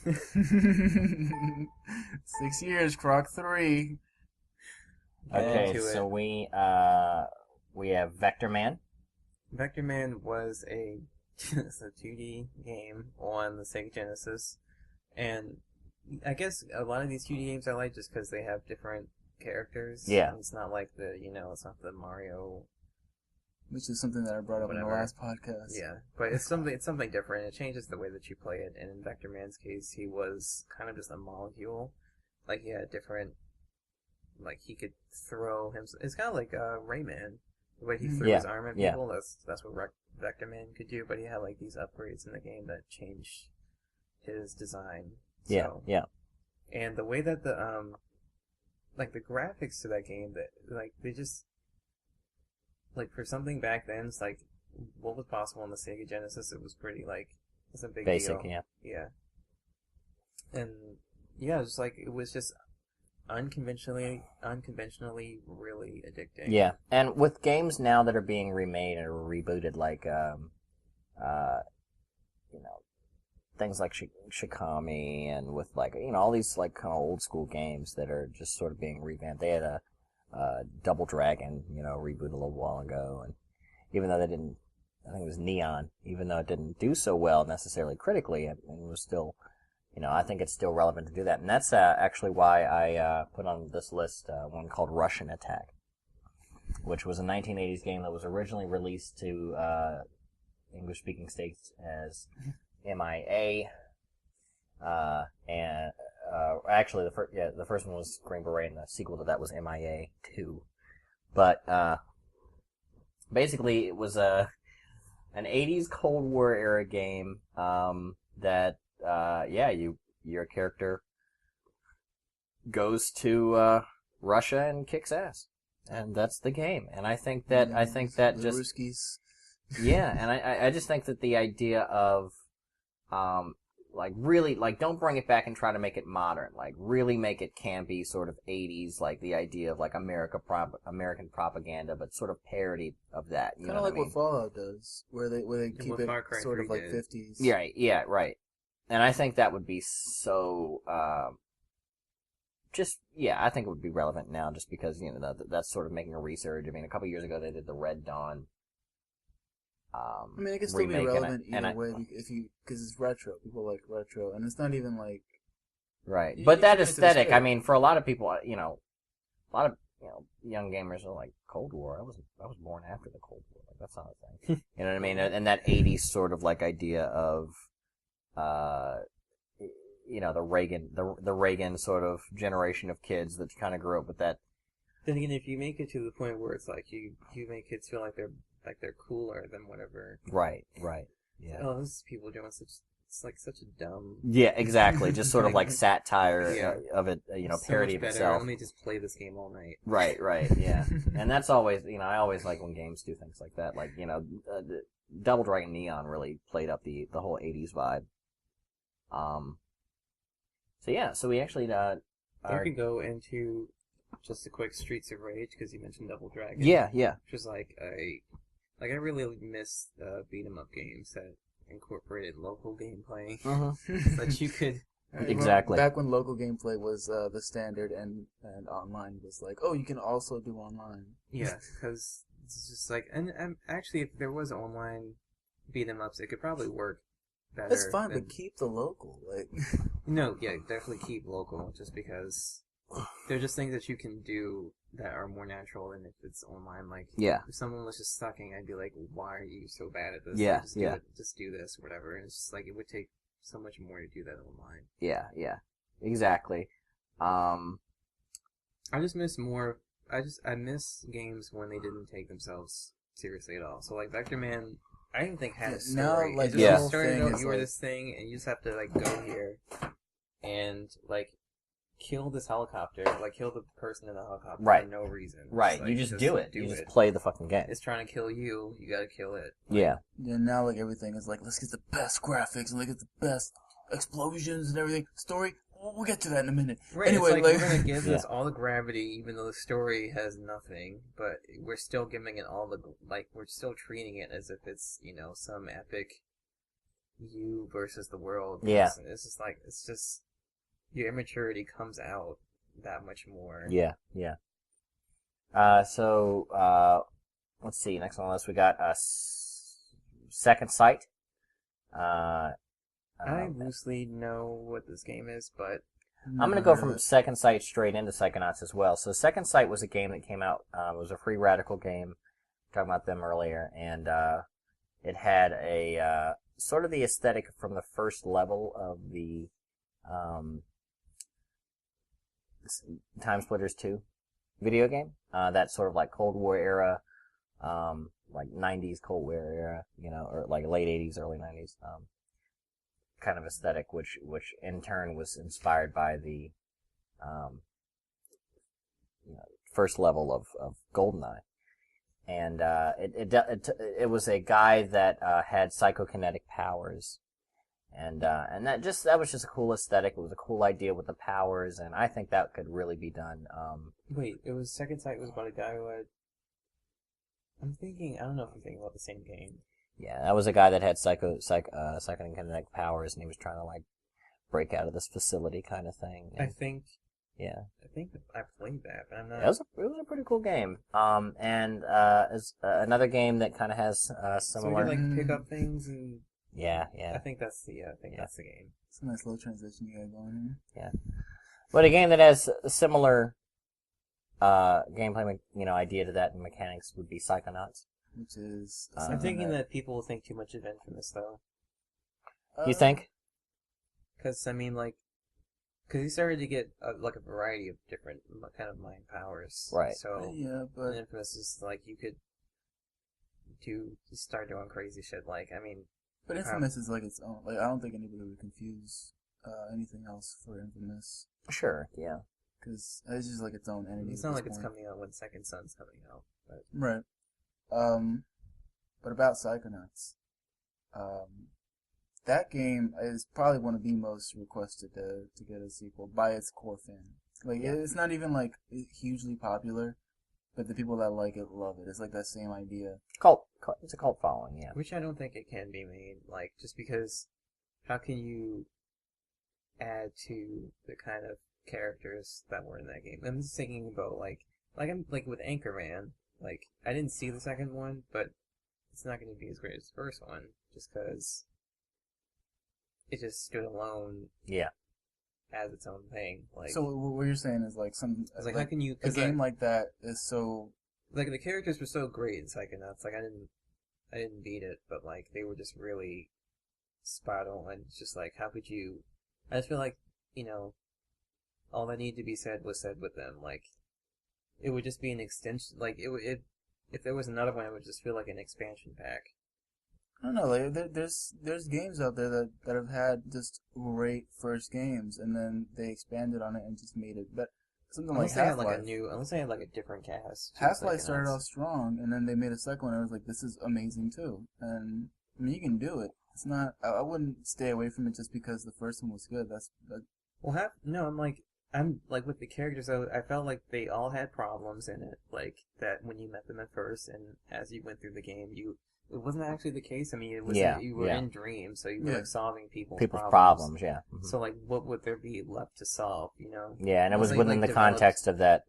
Speaker 1: bit.
Speaker 2: 97.
Speaker 3: 6 years, Croc 3.
Speaker 1: Okay,
Speaker 2: Into
Speaker 1: so we have Vector Man.
Speaker 2: Vector Man was it's a 2D game on the Sega Genesis, and I guess a lot of these 2D games I like just because they have different characters.
Speaker 1: Yeah.
Speaker 2: It's not like it's not the Mario.
Speaker 3: Which is something that I brought up in the
Speaker 2: Whatever.
Speaker 3: last podcast.
Speaker 2: Yeah, but it's something different. It changes the way that you play it. And in Vector Man's case, he was kind of just a molecule. Like he had different, like he could throw him. It's kind of like Rayman, the way he threw
Speaker 1: Yeah,
Speaker 2: his arm at
Speaker 1: yeah.
Speaker 2: people. That's what Vector Man could do. But he had like these upgrades in the game that changed his design.
Speaker 1: Yeah,
Speaker 2: So,
Speaker 1: yeah.
Speaker 2: and the way that the like the graphics to that game, that like they just. Like, for something back then, it's like, what was possible on the Sega Genesis, it was pretty, like, it's a big
Speaker 1: Basic,
Speaker 2: deal.
Speaker 1: yeah.
Speaker 2: Yeah. And, yeah, it was just unconventionally really addicting.
Speaker 1: Yeah, and with games now that are being remade or rebooted, like, things like Shikami, and with, like, all these, like, kind of old school games that are just sort of being revamped. They had a Double Dragon, reboot a little while ago, and even though they didn't, I think it was Neon, even though it didn't do so well necessarily critically, it was still, I think it's still relevant to do that, and that's actually why I put on this list one called Russian Attack, which was a 1980s game that was originally released to English-speaking states as MIA, and actually, the first one was Green Beret, and the sequel to that was MIA 2. But basically, it was an 80s Cold War era game that your character goes to Russia and kicks ass, and that's the game. And I think that
Speaker 3: the
Speaker 1: just
Speaker 3: Ruskies.
Speaker 1: yeah, and I just think that the idea of really, don't bring it back and try to make it modern. Like, really make it campy, sort of 80s, like the idea of, like, American propaganda, but sort of parody of that. You
Speaker 3: Kind
Speaker 1: know
Speaker 3: of like
Speaker 1: what I mean?
Speaker 3: what Fallout does, where they keep
Speaker 2: what
Speaker 3: it
Speaker 2: Far Cry
Speaker 3: sort of
Speaker 2: 3
Speaker 3: like
Speaker 2: did.
Speaker 3: 50s.
Speaker 1: Yeah, right. And I think that would be so, I think it would be relevant now just because, that's sort of making a resurge. I mean, a couple years ago they did the Red Dawn
Speaker 3: I mean, it can still be
Speaker 1: remake,
Speaker 3: relevant
Speaker 1: and
Speaker 3: either way because it's retro. People like retro, and it's not even like
Speaker 1: right.
Speaker 3: You
Speaker 1: But that
Speaker 3: can get into the
Speaker 1: aesthetic, I
Speaker 3: spirit.
Speaker 1: mean, for a lot of people, a lot of young gamers are like Cold War. I was born after the Cold War. Like, that's not a thing. You know what I mean? And that 80s sort of like idea of the Reagan sort of generation of kids that kind of grew up with that.
Speaker 2: Then again, if you make it to the point where it's like you make kids feel like they're cooler than whatever.
Speaker 1: Right. Yeah.
Speaker 2: Oh, this is people doing such a dumb.
Speaker 1: Yeah, exactly. Just sort of like satire
Speaker 2: Yeah.
Speaker 1: of it,
Speaker 2: so
Speaker 1: parody
Speaker 2: much
Speaker 1: of
Speaker 2: better.
Speaker 1: itself.
Speaker 2: Let me just play this game all night.
Speaker 1: Right, yeah. And that's always, I always like when games do things like that. Like, the Double Dragon Neon really played up the whole 80s vibe. So we actually,
Speaker 2: We could go into just a quick Streets of Rage because you mentioned Double Dragon.
Speaker 1: yeah.
Speaker 2: Which is I really miss beat 'em up games that incorporated local gameplay that you could.
Speaker 1: Exactly.
Speaker 3: Back when local gameplay was the standard and online was like, oh, you can also do online.
Speaker 2: Yeah, because It's just like, and actually, if there was online beat 'em ups, it could probably work better.
Speaker 3: That's fine, but keep the local. Like,
Speaker 2: no, yeah, definitely keep local, just because they're just things that you can do that are more natural than if it's online. Like,
Speaker 1: Yeah.
Speaker 2: if someone was just sucking, I'd be like, why are you so bad at this?
Speaker 1: Yeah,
Speaker 2: Like, just
Speaker 1: yeah.
Speaker 2: do it, just do this, or whatever. And it's just like, it would take so much more to do that online.
Speaker 1: Yeah, exactly.
Speaker 2: I just miss more. I miss games when they didn't take themselves seriously at all. So like Vector Man, I didn't think had a story.
Speaker 3: now, like,
Speaker 2: it just
Speaker 1: the
Speaker 3: whole
Speaker 2: started
Speaker 3: thing
Speaker 2: out
Speaker 3: is,
Speaker 2: you were
Speaker 3: like-
Speaker 2: this thing, and you just have to like go here and like kill this helicopter, like kill the person in the helicopter
Speaker 1: Right.
Speaker 2: for no reason.
Speaker 1: Right,
Speaker 2: Like,
Speaker 1: you just do it. You just play the fucking game.
Speaker 2: It's trying to kill you. You gotta kill it.
Speaker 1: Yeah.
Speaker 3: yeah, now like everything is like, let's get the best graphics and let's get the best explosions and everything. Story, we'll get to that in a minute.
Speaker 2: Right,
Speaker 3: Anyway,
Speaker 2: it's like we're gonna give
Speaker 1: Yeah.
Speaker 2: this all the gravity, even though the story has nothing. But we're still giving it all the we're still treating it as if it's some epic you versus the world.
Speaker 1: Yeah.
Speaker 2: It's just like your immaturity comes out that much more.
Speaker 1: Yeah. Let's see. Next on the list, we got Second Sight.
Speaker 2: I loosely know what this game is, but
Speaker 1: I'm going to go from Second Sight straight into Psychonauts as well. So Second Sight was a game that came out. It was a free Radical game. Talking about them earlier, and it had a sort of the aesthetic from the first level of the Time Splitters 2 video game. That sort of like Cold War era, like 90s Cold War era, or like late 80s, early 90s. Kind of aesthetic, which in turn was inspired by the first level of GoldenEye, and it was a guy that had psychokinetic powers, and that was just a cool aesthetic. It was a cool idea with the powers, and I think that could really be done.
Speaker 2: wait, it was Second Sight was about a guy who had. I don't know if I'm thinking about the same game.
Speaker 1: Yeah, that was a guy that had psychokinetic powers, and he was trying to like break out of this facility, kind of thing. And,
Speaker 2: I think I played that, but I'm not.
Speaker 1: it was a pretty cool game. And is another game that kind of has
Speaker 2: So we
Speaker 1: similar.
Speaker 2: could like pick up things and.
Speaker 1: Yeah.
Speaker 2: I think that's the that's the game.
Speaker 3: It's a nice little transition you got going here.
Speaker 1: But a game that has a similar gameplay, idea to that and mechanics would be Psychonauts.
Speaker 3: Which is.
Speaker 2: I'm thinking that people will think too much of Infamous though,
Speaker 1: You think?
Speaker 2: because he started to get a variety of different kind of mind powers.
Speaker 1: Right.
Speaker 2: So
Speaker 3: Yeah, but
Speaker 2: Infamous is like you could start doing crazy shit.
Speaker 3: but Infamous is like its own. Like, I don't think anybody would confuse anything else for Infamous,
Speaker 1: Sure. Yeah.
Speaker 3: because it's just like its own entity.
Speaker 2: It's
Speaker 3: at
Speaker 2: not
Speaker 3: this
Speaker 2: like it's
Speaker 3: point.
Speaker 2: coming out when Second Son's coming out. But
Speaker 3: Right. But about Psychonauts, that game is probably one of the most requested to get a sequel by its core fan. Like, it's not even like hugely popular, but the people that like it love it. It's like that same idea.
Speaker 1: It's a cult following. Yeah.
Speaker 2: which I don't think it can be made. Just because, how can you add to the kind of characters that were in that game? I'm just thinking about I'm with Anchorman. I didn't see the second one, but it's not going to be as great as the first one, just because it just stood alone
Speaker 1: Yeah.
Speaker 2: as its own thing.
Speaker 3: So what you're saying is like some
Speaker 2: how can you?
Speaker 3: a game like that is so
Speaker 2: The characters were so great in Psychonauts. I didn't beat it, but they were just really spot on. It's just how could you? I just feel all that needed to be said was said with them. It would just be an extension. If there was another one, it would just feel like an expansion pack.
Speaker 3: I don't know. Like there's games out there that have had just great first games, and then they expanded on it and just made it. But something
Speaker 2: Unless
Speaker 3: like
Speaker 2: they had
Speaker 3: Half-Life.
Speaker 2: unless they had a different cast.
Speaker 3: Half-Life started off strong, and then they made a second one. And I was like, this is amazing too. And I mean, you can do it. It's not. I wouldn't stay away from it just because the first one was good.
Speaker 2: I'm with the characters. I felt like they all had problems in it. That when you met them at first, and as you went through the game, it wasn't actually the case. I mean, it was you were in dreams, so you were solving people's
Speaker 1: Problems. Yeah.
Speaker 2: So like, what would there be left to solve? You know?
Speaker 1: Yeah, and it was
Speaker 2: Unless they,
Speaker 1: within
Speaker 2: like,
Speaker 1: the
Speaker 2: developed-
Speaker 1: context of that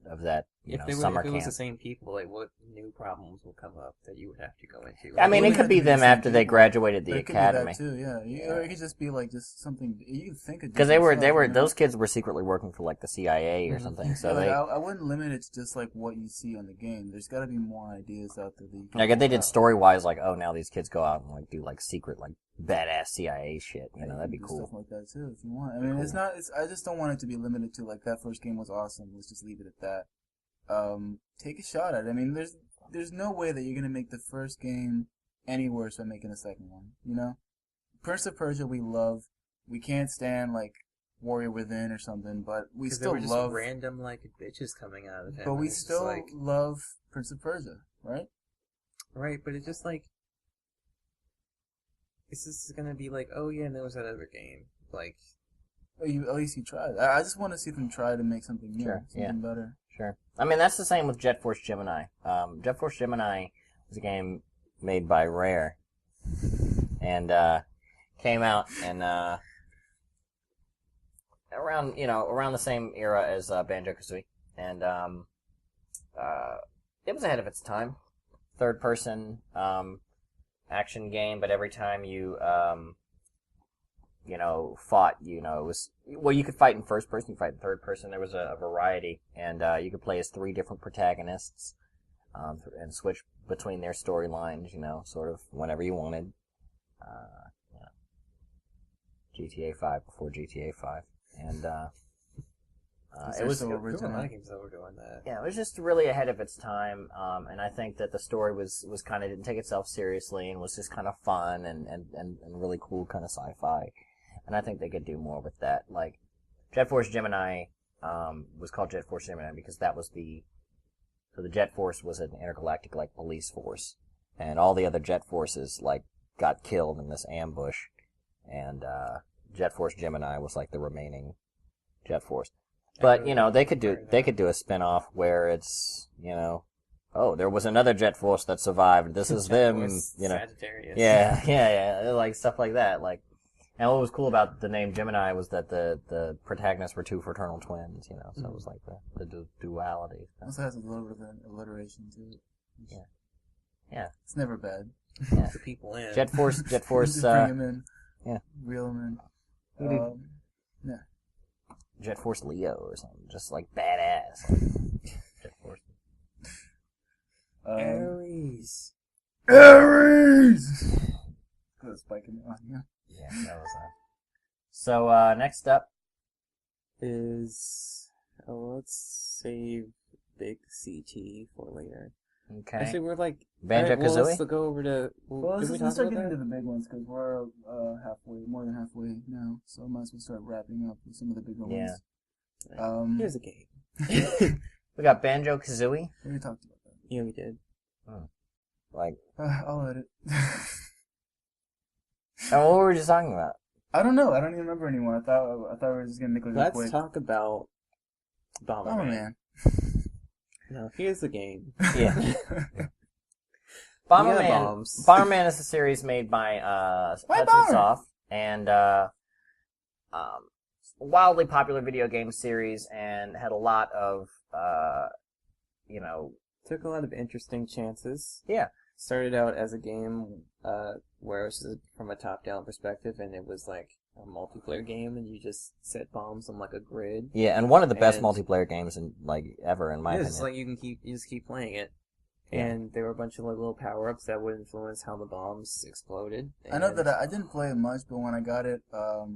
Speaker 1: summer
Speaker 2: if it was
Speaker 1: camp.
Speaker 2: the same people, like what new problems will come up that you would have to go into?
Speaker 1: I mean,
Speaker 3: Well,
Speaker 1: it
Speaker 3: they
Speaker 1: could
Speaker 3: had
Speaker 1: be
Speaker 3: to be the
Speaker 1: them
Speaker 3: same
Speaker 1: after they
Speaker 3: people.
Speaker 1: graduated the
Speaker 3: But it could
Speaker 1: academy.
Speaker 3: be that too, yeah. Or it could just be like just something you could think of.
Speaker 1: Because
Speaker 3: different stuff, you know?
Speaker 1: those kids were secretly working for like the CIA or something. So
Speaker 3: Yeah, like,
Speaker 1: they,
Speaker 3: I wouldn't limit it to just like what you see on the game. There's got to be more ideas out there that you can.
Speaker 1: like if they
Speaker 3: pull
Speaker 1: did
Speaker 3: out.
Speaker 1: story wise, like oh now these kids go out and like do like secret like badass CIA shit. You know, that'd be
Speaker 3: do
Speaker 1: cool.
Speaker 3: Stuff like that too, if you want. I mean, it's not. I just don't want it to be limited to like that first game was awesome. Let's just leave it at that. Take a shot at it. I mean, there's no way that you're gonna make the first game any worse by making a second one. You know, Prince of Persia we love. We can't stand like Warrior Within or something, but we still
Speaker 2: there were just
Speaker 3: love
Speaker 2: random like bitches coming out of him.
Speaker 3: But we
Speaker 2: and it's just
Speaker 3: still
Speaker 2: like,
Speaker 3: love Prince of Persia, right?
Speaker 2: right, but it's just like, is this gonna be like, oh yeah, and there was that other game, like,
Speaker 3: At least you tried. I just want to see them try to make something new,
Speaker 1: Sure,
Speaker 3: something better.
Speaker 1: Sure. I mean, that's the same with Jet Force Gemini. Jet Force Gemini was a game made by Rare, and came out and around the same era as Banjo-Kazooie, and it was ahead of its time. Third person action game, but every time you fought, it was, well, you could fight in first person, you could fight in third person, there was a variety, and you could play as 3 different protagonists, and switch between their storylines, sort of whenever you wanted. GTA 5 before GTA 5, and it was
Speaker 3: so
Speaker 2: there were a
Speaker 3: original.
Speaker 2: lot of games that were doing that.
Speaker 1: yeah, it was just really ahead of its time, and I think that the story was kind of didn't take itself seriously and was just kind of fun and really cool kind of sci-fi, and I think they could do more with that. Like Jet Force Gemini was called Jet Force Gemini because that was the Jet Force was an intergalactic like police force, and all the other Jet Forces like got killed in this ambush, and Jet Force Gemini was like the remaining Jet Force. But they could do a spin-off where it's oh, there was another Jet Force that survived. This is them,
Speaker 2: Sagittarius.
Speaker 1: Yeah, like stuff like that. Like, and what was cool about the name Gemini was that the protagonists were 2 fraternal twins. So it was like the duality.
Speaker 3: Also has a little bit of an alliteration to it.
Speaker 1: Yeah.
Speaker 3: It's never bad.
Speaker 1: Yeah.
Speaker 2: The people in.
Speaker 1: Jet Force.
Speaker 3: Just bring him in.
Speaker 1: Yeah.
Speaker 3: Reel him
Speaker 1: Who
Speaker 3: in.
Speaker 1: did-
Speaker 3: Yeah.
Speaker 1: Jet Force Leo or something, just like badass. Jet Force.
Speaker 2: Aries.
Speaker 3: Aries! Put a spike in the yeah.
Speaker 1: Yeah, that was So next up,
Speaker 2: Is let's save Big CT for later.
Speaker 1: okay,
Speaker 2: Actually, we're like
Speaker 1: Banjo-Kazooie?
Speaker 2: Well, let's go over to.
Speaker 3: Well,
Speaker 2: did we
Speaker 3: let's
Speaker 2: talk
Speaker 3: start
Speaker 2: about
Speaker 3: getting
Speaker 2: that?
Speaker 3: into the big ones because we're more than halfway now. So I might as well start wrapping up with some of the bigger
Speaker 1: Yeah.
Speaker 3: ones.
Speaker 2: Here's a game.
Speaker 1: we got Banjo-Kazooie.
Speaker 3: We already talked about that.
Speaker 2: Yeah, we did.
Speaker 1: Like,
Speaker 3: I'll edit.
Speaker 1: and what were we just talking about?
Speaker 3: I don't know. I don't even remember anymore. I thought we were just gonna make like a
Speaker 2: Let's
Speaker 3: quick.
Speaker 2: talk about Bomberman.
Speaker 3: Oh man.
Speaker 2: No, here's the game.
Speaker 1: Yeah.
Speaker 2: Yeah,
Speaker 1: Bomberman.
Speaker 2: bombs.
Speaker 1: Bomberman is a series made by
Speaker 3: Why
Speaker 1: Hudson
Speaker 3: Bomber?
Speaker 1: Soft and wildly popular video game series, and had a lot of
Speaker 2: Took a lot of interesting chances.
Speaker 1: yeah.
Speaker 2: Started out as a game where it was just from a top-down perspective, and it was like a multiplayer game, and you just set bombs on like a grid.
Speaker 1: Yeah, and one of the best
Speaker 2: And-
Speaker 1: multiplayer games in ever in my
Speaker 2: Yeah,
Speaker 1: opinion.
Speaker 2: it's like you just keep playing it.
Speaker 1: Yeah.
Speaker 2: And there were a bunch of like little power-ups that would influence how the bombs exploded.
Speaker 3: I know
Speaker 2: and-
Speaker 3: that I didn't play it much, but when I got it for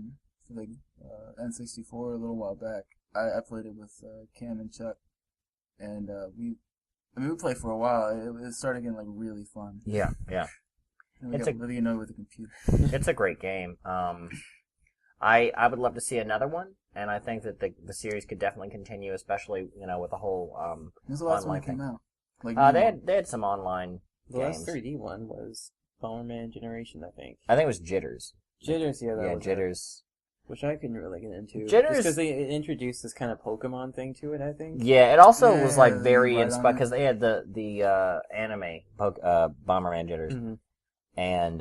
Speaker 3: like N64 a little while back, I played it with Cam and Chuck, and we played for a while. It started getting like really fun.
Speaker 1: Yeah.
Speaker 3: And we
Speaker 1: It's
Speaker 3: got
Speaker 1: a-
Speaker 3: really annoyed with the computer.
Speaker 1: It's a great game. I would love to see another one, and I think that the series could definitely continue, especially with the whole
Speaker 3: When was the last one
Speaker 1: online
Speaker 3: that came
Speaker 1: thing.
Speaker 3: out? Like
Speaker 1: They had some online
Speaker 2: The
Speaker 1: games.
Speaker 2: last 3D one was Bomberman Generation, I think.
Speaker 1: I think it was Jitters.
Speaker 2: Jitters, yeah, that
Speaker 1: Yeah,
Speaker 2: was
Speaker 1: Jitters.
Speaker 2: it, which I couldn't really get into.
Speaker 1: Jitters-
Speaker 2: because they introduced this kind of Pokemon thing to it, I think.
Speaker 1: Yeah, it also
Speaker 3: Yeah,
Speaker 1: was like
Speaker 3: the
Speaker 1: very
Speaker 3: light on
Speaker 1: inspired
Speaker 3: it.
Speaker 1: because they had the anime Bomberman Jitters,
Speaker 2: Hmm.
Speaker 1: and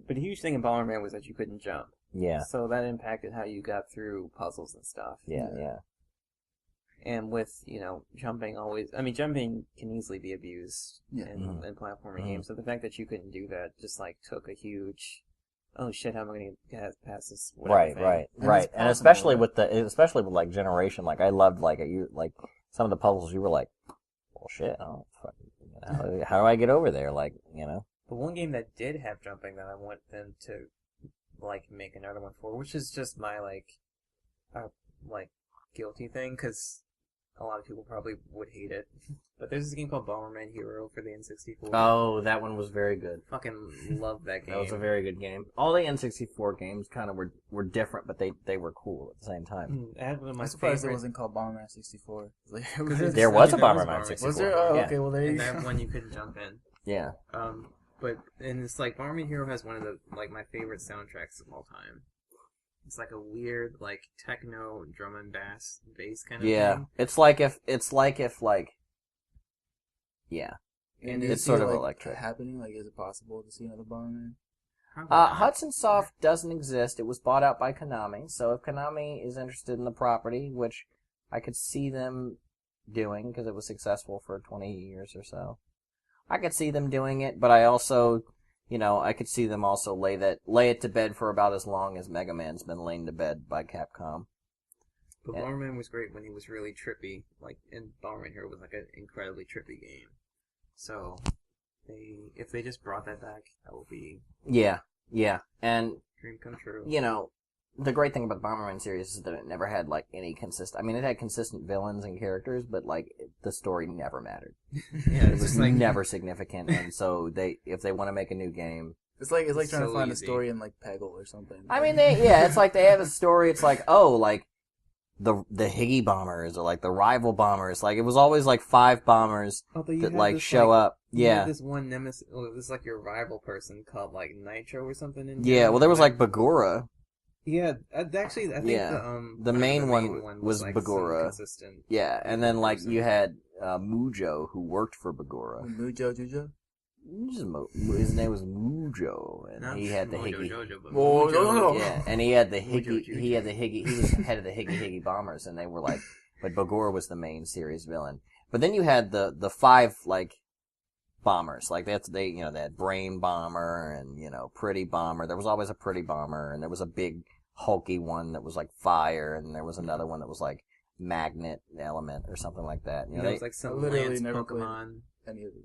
Speaker 2: But the huge thing in Bomberman was that you couldn't jump.
Speaker 1: Yeah.
Speaker 2: So that impacted how you got through puzzles and stuff.
Speaker 1: Yeah.
Speaker 2: And with, jumping jumping can easily be abused in platforming games. So the fact that you couldn't do that just, took a huge, oh shit, how am I going to get past this?
Speaker 1: Right. And especially with like Generation, like I loved some of the puzzles you were like, well shit, how do I get over there? Like,
Speaker 2: But one game that did have jumping that I want them to, make another one for, which is just my, guilty thing, because a lot of people probably would hate it. But there's this game called Bomberman Hero for the N64.
Speaker 1: Oh, that one was very good.
Speaker 2: Fucking love that game.
Speaker 1: That was a very good game. All the N64 games kind of were different, but they were cool at the same time.
Speaker 2: I had one of my
Speaker 3: I'm surprised
Speaker 2: favorite...
Speaker 3: it wasn't called Bomberman 64.
Speaker 1: There was a Bomberman 64.
Speaker 3: Was there? Oh,
Speaker 1: yeah.
Speaker 3: okay, well there you
Speaker 2: And
Speaker 3: go.
Speaker 2: that one you couldn't jump in.
Speaker 1: Yeah.
Speaker 2: But and it's Bomberman Hero has one of the my favorite soundtracks of all time. It's like a weird techno drum and bass kind of thing.
Speaker 1: It's like if yeah.
Speaker 3: And
Speaker 1: it's sort of electric.
Speaker 3: Happening? Is it possible to see another Bomberman?
Speaker 1: Hudson Soft doesn't exist. It was bought out by Konami. So if Konami is interested in the property, which I could see them doing because it was successful for 20 years or so, I could see them doing it. But I also, I could see them also lay it to bed for about as long as Mega Man's been laid to bed by Capcom.
Speaker 2: But Bomberman was great when he was really trippy. And Bomberman Hero was an incredibly trippy game. So, if they just brought that back, that would be...
Speaker 1: Yeah, and...
Speaker 2: dream come true.
Speaker 1: The great thing about the Bomberman series is that it never had, any consistent... I mean, it had consistent villains and characters, but, the story never mattered.
Speaker 2: Yeah,
Speaker 1: it was never significant, and so if they want to make a new game...
Speaker 3: It's like trying to find a story in, Peggle or something.
Speaker 1: I mean, it's like they have a story, it's like, the Higgy bombers or the rival bombers. It was always 5 bombers that show up.
Speaker 2: You
Speaker 1: Yeah.
Speaker 2: had this one nemesis, this your rival person called Nitro or something.
Speaker 1: Yeah, well there was Bagura.
Speaker 2: Yeah, actually I think
Speaker 1: the main one was Bagura.
Speaker 2: Consistent.
Speaker 1: Yeah, and then you had Mujo who worked for Bagura.
Speaker 3: Mujo Jujo?
Speaker 1: His name was Mujo, and he had the Higgy.
Speaker 3: Mojo.
Speaker 1: Yeah, and he had the Higgy. He had the Higgy. He was the head of the Higgy bombers, and they were but Bagura was the main series villain. But then you had the 5 bombers. They had Brain Bomber and Pretty Bomber. There was always a Pretty Bomber, and there was a big hulky one that was fire, and there was another one that was Magnet Element or something like that.
Speaker 2: There was some Lance Pokemon.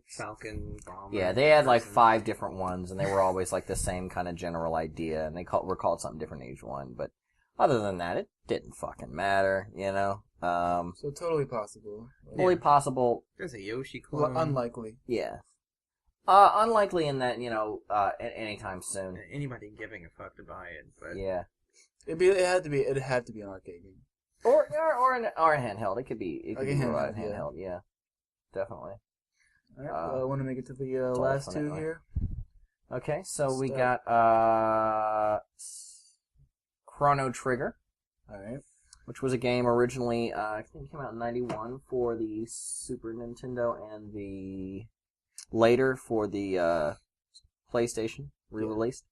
Speaker 2: Falcon Bomber.
Speaker 1: Yeah, they had 5 different ones, and they were always the same kind of general idea, and they were called something different in each one. But other than that, it didn't fucking matter,
Speaker 3: So totally possible.
Speaker 1: Totally possible.
Speaker 2: There's a Yoshi clone.
Speaker 3: Well, unlikely.
Speaker 1: Yeah. Unlikely in that anytime soon.
Speaker 2: Anybody giving a fuck to buy it, but
Speaker 1: yeah,
Speaker 3: it had to be an arcade game,
Speaker 1: or a handheld. It could be
Speaker 3: handheld,
Speaker 1: handheld. Yeah, definitely.
Speaker 3: All right, I want to make it to the last 2 here.
Speaker 1: Okay, so we got Chrono Trigger.
Speaker 3: All right.
Speaker 1: Which was a game originally, I think it came out in 91 for the Super Nintendo and later for the PlayStation, re-released.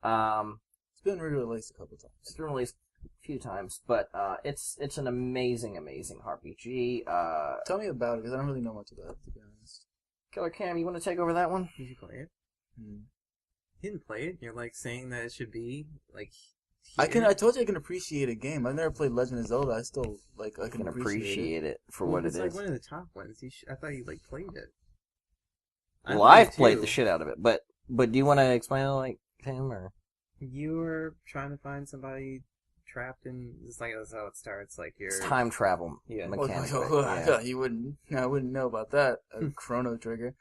Speaker 3: It's been re-released a couple times.
Speaker 1: It's been released a few times, but it's an amazing RPG.
Speaker 3: Tell me about it, because I don't really know much about it, to be honest.
Speaker 1: Killer Cam, you want to take over that one?
Speaker 2: Did you play it? You didn't play it? You're saying that it should be
Speaker 3: I told you I can appreciate a game. I've never played Legend of Zelda. I still I can appreciate it
Speaker 1: for what it is.
Speaker 2: It's one of the top ones. I thought you played it.
Speaker 1: Well, I've played the shit out of it, but do you want to explain it Tim or?
Speaker 2: You were trying to find somebody trapped in. It's that's how it starts.
Speaker 1: It's time travel mechanic.
Speaker 3: I wouldn't know about that. Chrono Trigger.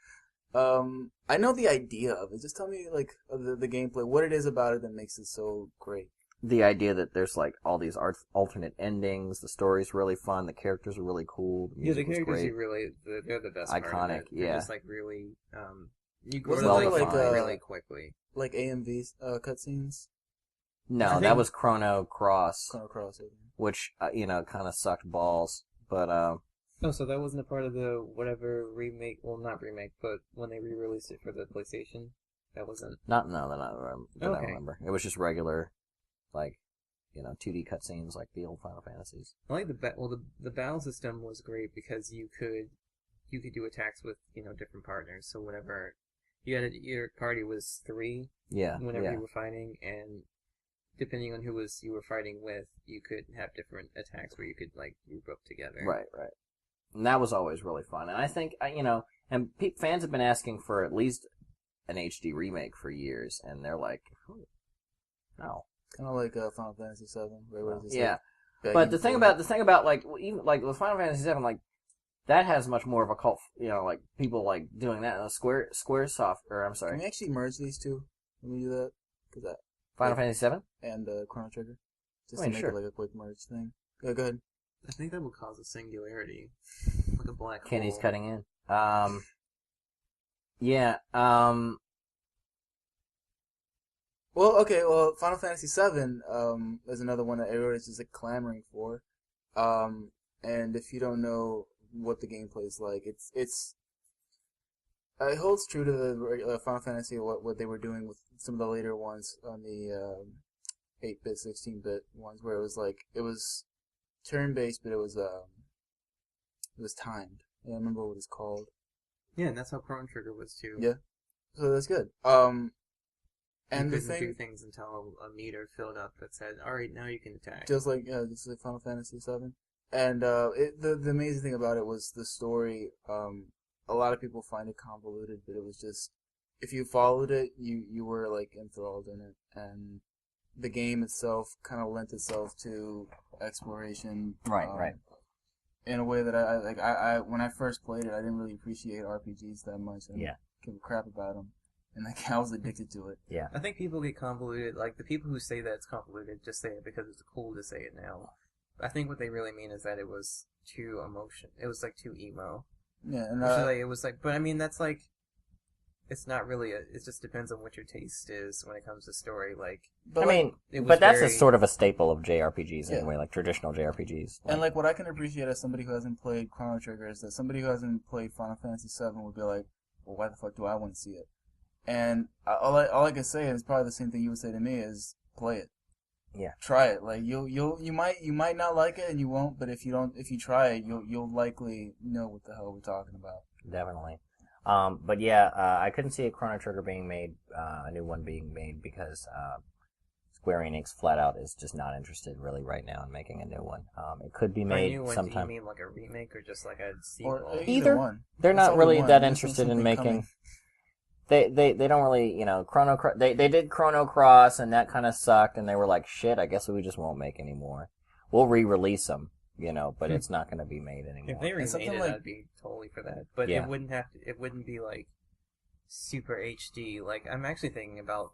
Speaker 3: I know the idea of it. Just tell me the gameplay, what it is about it that makes it so great.
Speaker 1: The idea that there's all these alternate endings, the story's really fun, the characters are really cool. The
Speaker 2: characters they're the best.
Speaker 1: Iconic,
Speaker 2: part of it. They're just really you grow really quickly.
Speaker 3: Like AMV cutscenes?
Speaker 1: No, that was Chrono Cross.
Speaker 3: Chrono Cross,
Speaker 1: which kind of sucked balls, but
Speaker 2: Oh, so that wasn't a part of the whatever remake? Well, not remake, but when they re-released it for the PlayStation, that wasn't.
Speaker 1: Not that I remember. It was just regular. like, 2D cutscenes like the old Final Fantasies.
Speaker 2: I like the battle system was great because you could do attacks with different partners. So whenever your party was 3, whenever you were fighting, and depending on who you were fighting with, you could have different attacks where you could like group up together.
Speaker 1: Right. And that was always really fun. And I think and fans have been asking for at least an HD remake for years, and they're like, no.
Speaker 3: Kind of like Final Fantasy VII.
Speaker 1: Yeah. But the thing about like even like with Final Fantasy VII, like that has much more of a cult. Like people like doing that. I'm sorry.
Speaker 3: Can we actually merge these two? Can we do that? Cause that
Speaker 1: Final Fantasy VII
Speaker 3: and Chrono Trigger, just to make it like a quick merge thing. Go ahead.
Speaker 2: I think that would cause a singularity, like a black hole.
Speaker 1: Kenny's cutting in. Yeah.
Speaker 3: Well, okay. Well, Final Fantasy VII is another one that everybody's just like clamoring for. And if you don't know what the gameplay is like, it holds true to the Final Fantasy what they were doing with some of the later ones on the 8-bit, 16-bit ones, where it was turn-based, but it was timed. I don't remember what it's called.
Speaker 2: Yeah, and that's how Chrono Trigger was too.
Speaker 3: Yeah, so that's good. And
Speaker 2: you couldn't do things until a meter filled up that said, "All right, now you can attack."
Speaker 3: Just like Final Fantasy VII. And the amazing thing about it was the story. A lot of people find it convoluted, but it was just, if you followed it, you were like enthralled in it, and the game itself kind of lent itself to exploration.
Speaker 1: Right.
Speaker 3: In a way that I when I first played it, I didn't really appreciate RPGs that much. I didn't give a crap about them. And like I was addicted to it.
Speaker 1: Yeah.
Speaker 2: I think people get convoluted. Like the people who say that it's convoluted just say it because it's cool to say it now. I think what they really mean is that it was too emotion. It was like too emo.
Speaker 3: Yeah, and
Speaker 2: it was like. But I mean, that's like. It's not really. It just depends on what your taste is when it comes to story. Like.
Speaker 1: But that's a sort of a staple of JRPGs anyway, like traditional JRPGs.
Speaker 3: And like what I can appreciate as somebody who hasn't played Chrono Trigger is that somebody who hasn't played Final Fantasy VII would be like, well, why the fuck do I want to see it? And all I can say is probably the same thing you would say to me is play it.
Speaker 1: Yeah.
Speaker 3: Try it. Like you might not like it and you won't, but if you try it, you'll likely know what the hell we're talking about.
Speaker 1: Definitely. But yeah, I couldn't see a Chrono Trigger being made, a new one being made because Square Enix flat out is just not interested really right now in making a new one. It could be made sometime.
Speaker 2: Do you mean like a remake or just like a sequel?
Speaker 3: Or
Speaker 1: either
Speaker 3: one.
Speaker 1: They're
Speaker 3: That's
Speaker 1: not really
Speaker 3: one.
Speaker 1: that
Speaker 3: There's
Speaker 1: interested in
Speaker 3: something
Speaker 1: making.
Speaker 3: coming.
Speaker 1: They don't really, they did Chrono Cross and that kind of sucked, and they were like, shit, I guess we just won't make any more. We'll re-release them, but it's not going to be made anymore.
Speaker 2: If they remade it, I'd be totally for that. But it wouldn't be like super HD. Like I'm actually thinking about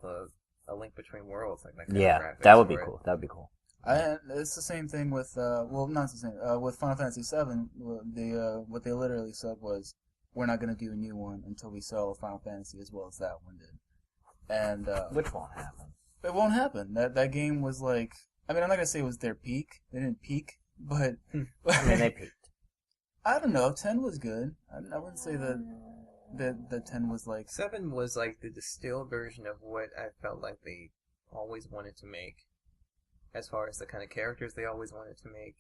Speaker 2: a Link Between Worlds, like
Speaker 1: that would be cool. That would be cool.
Speaker 3: It's the same thing with not the same with Final Fantasy VII. What they literally said was, we're not going to do a new one until we sell Final Fantasy as well as that one did. And
Speaker 1: which won't happen.
Speaker 3: It won't happen. That game was like, I mean, I'm not going to say it was their peak. They didn't peak, but
Speaker 1: I mean, they peaked.
Speaker 3: I don't know. 10 was good. I wouldn't say that 10 was like...
Speaker 2: 7 was like the distilled version of what I felt like they always wanted to make, as far as the kind of characters they always wanted to make.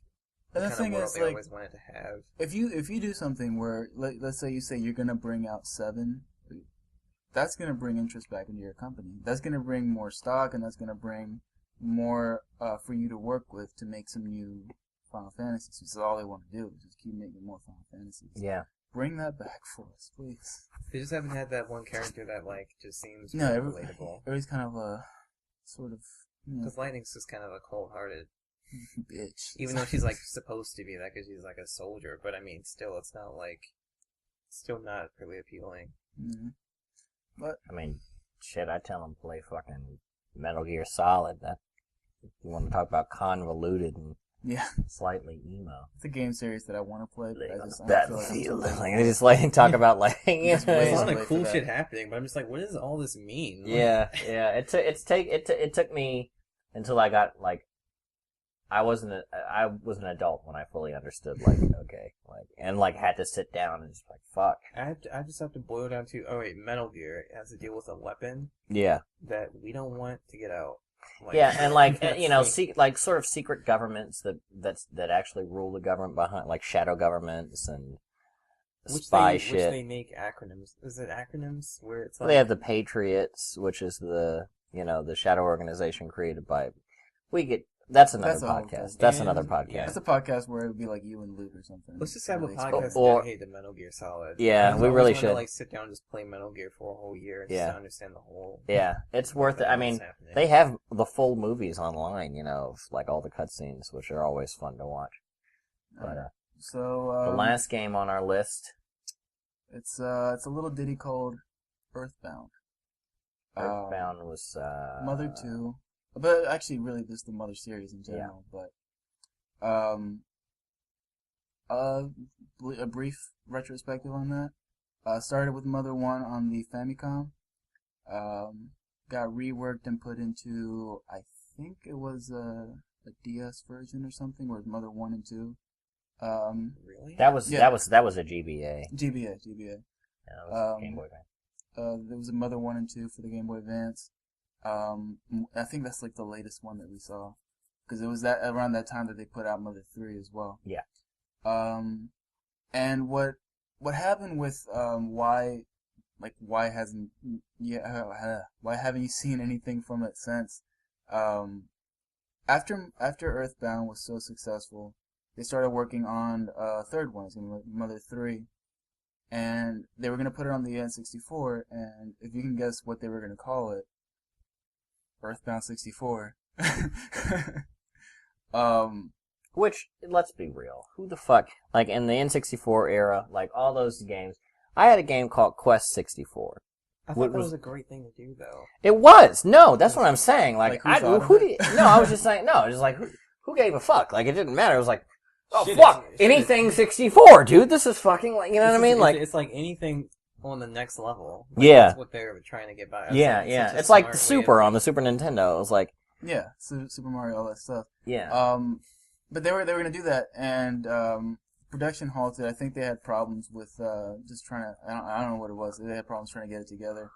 Speaker 3: And the thing is,
Speaker 2: they always wanted to have.
Speaker 3: If you do something where, let's say you say you're gonna bring out 7, that's gonna bring interest back into your company. That's gonna bring more stock, and that's gonna bring more for you to work with to make some new Final Fantasies. This is all they want to do, is just keep making more Final Fantasies.
Speaker 1: Yeah.
Speaker 3: Bring that back for us, please.
Speaker 2: They just haven't had that one character that like just seems relatable.
Speaker 3: Everybody's kind of sort of.
Speaker 2: Because Lightning's just kind of a cold-hearted
Speaker 3: bitch.
Speaker 2: Even though she's like supposed to be that because she's like a soldier, but I mean, still, it's not like, still not really appealing.
Speaker 3: Mm-hmm. But
Speaker 1: I mean, shit, I tell them play fucking Metal Gear Solid. That you want to talk about convoluted and slightly emo.
Speaker 3: It's a game series that I want to play, but I just
Speaker 1: Battlefield. I just like talk about like
Speaker 2: there's a lot of cool shit happening, but I'm just like, what does all this mean?
Speaker 1: Yeah. It took me until I got like. I was an adult when I fully understood, and had to sit down and just fuck.
Speaker 2: I just have to boil down to, Metal Gear has to deal with a weapon.
Speaker 1: Yeah.
Speaker 2: That we don't want to get out. Like,
Speaker 1: Yeah, and like
Speaker 2: that's
Speaker 1: like sort of secret governments that actually rule the government behind, like shadow governments and spy
Speaker 2: which
Speaker 1: shit.
Speaker 2: they make acronyms. Is it acronyms where it's like
Speaker 1: They have the Patriots, which is the shadow organization created by. That's another
Speaker 3: That's a whole
Speaker 1: podcast.
Speaker 3: thing.
Speaker 1: That's another
Speaker 2: And-
Speaker 1: podcast.
Speaker 2: yeah.
Speaker 3: That's a podcast where it would be like you and Luke or something.
Speaker 2: Let's just have a
Speaker 3: Really
Speaker 2: podcast
Speaker 3: explain.
Speaker 1: Or-
Speaker 2: dedicated to Metal Gear Solid.
Speaker 1: Yeah,
Speaker 2: I
Speaker 1: we
Speaker 2: always
Speaker 1: really
Speaker 2: wanna,
Speaker 1: should.
Speaker 2: like sit down and just play Metal Gear for a whole year and
Speaker 1: Yeah.
Speaker 2: just to understand the whole.
Speaker 1: Yeah, it's worth it. I mean,
Speaker 2: happening.
Speaker 1: they have the full movies online, of like all the cutscenes, which are always fun to watch. But
Speaker 3: So
Speaker 1: the last game on our list,
Speaker 3: it's a little ditty called Earthbound.
Speaker 1: Earthbound, was
Speaker 3: Mother 2, but actually really just the Mother series in general. But a brief retrospective on that. Started with Mother 1 on the Famicom. Got reworked and put into, I think it was a DS version or something, where it's Mother 1 and 2.
Speaker 2: Really?
Speaker 1: That was
Speaker 3: Yeah.
Speaker 1: that was a GBA.
Speaker 3: GBA.
Speaker 1: Yeah, that was a Game Boy game.
Speaker 3: There was a Mother 1 and 2 for the Game Boy Advance. I think that's like the latest one that we saw, because it was that around that time that they put out Mother 3 as well.
Speaker 1: Yeah.
Speaker 3: And what happened with why haven't you seen anything from it since? After Earthbound was so successful, they started working on a third one, Mother 3. And they were going to put it on the N64, and if you can guess what they were going to call it, Earthbound 64.
Speaker 1: Which, let's be real, who the fuck, like in the N64 era, like all those games, I had a game called Quest 64.
Speaker 2: I
Speaker 1: What
Speaker 2: thought that
Speaker 1: was-
Speaker 2: was a great thing to do, though.
Speaker 1: It was! No, that's what I'm saying. Like,
Speaker 3: Like, who thought of it?
Speaker 1: no, I was just saying, no, just like, who gave a fuck? Like, it didn't matter. It was like, oh
Speaker 2: Shit,
Speaker 1: fuck,
Speaker 2: it's-
Speaker 1: anything 64, dude, this is fucking, like, you know what I mean? Like,
Speaker 2: it's like anything on the next level. Like,
Speaker 1: Yeah.
Speaker 2: That's what they're trying to get by. That's
Speaker 1: yeah,
Speaker 2: like
Speaker 1: yeah.
Speaker 2: such a
Speaker 1: It's like
Speaker 2: smart
Speaker 1: the
Speaker 2: way
Speaker 1: Super
Speaker 2: of-
Speaker 1: on the Super Nintendo. It was like,
Speaker 3: Yeah, Super Mario, all that stuff.
Speaker 1: yeah.
Speaker 3: But they were going to do that, and production halted. I think they had problems with just trying to. I don't know what it was. They had problems trying to get it together,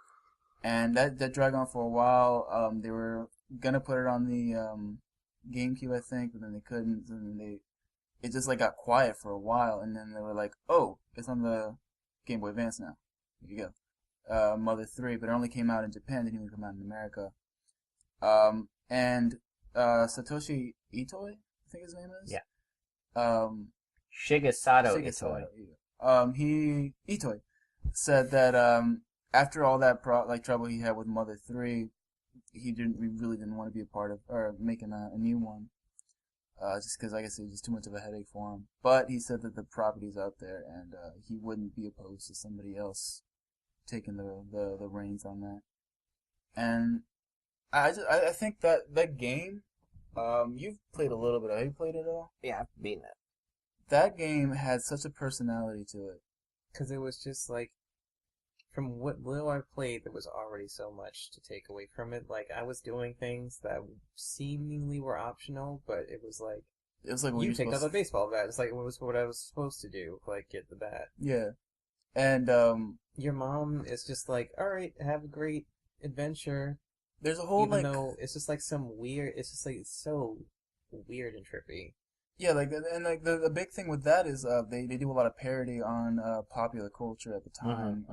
Speaker 3: and that dragged on for a while. They were gonna put it on the GameCube, I think, but then they couldn't. And it just like got quiet for a while, and then they were like, "Oh, it's on the Game Boy Advance now. Here you go." Mother 3, but it only came out in Japan. Didn't even come out in America. And Satoshi Itoi, I think his name is.
Speaker 1: Yeah.
Speaker 3: Shigesato
Speaker 1: Shigesato Itoi.
Speaker 3: Itoi said that after all that trouble he had with Mother 3, he really didn't want to be a part of or making a new one. Just because I guess it was just too much of a headache for him. But he said that the property's out there, and he wouldn't be opposed to somebody else taking the reins on that. And I think that game, you've played a little bit. Have you played it all?
Speaker 1: Yeah, I've beaten it.
Speaker 3: That game had such a personality to it.
Speaker 2: Because it was just like, from what little I played, there was already so much to take away from it. Like, I was doing things that seemingly were optional, but it was like,
Speaker 3: It was like
Speaker 2: you picked up a baseball bat. It's like, it was what I was supposed to do, like, get the bat.
Speaker 3: Yeah, and
Speaker 2: Your mom is just like, alright, have a great adventure.
Speaker 3: there's a whole
Speaker 2: Even
Speaker 3: like
Speaker 2: though it's just like some weird, it's just like so weird and trippy.
Speaker 3: yeah, like and like the big thing with that is they do a lot of parody on popular culture at the time.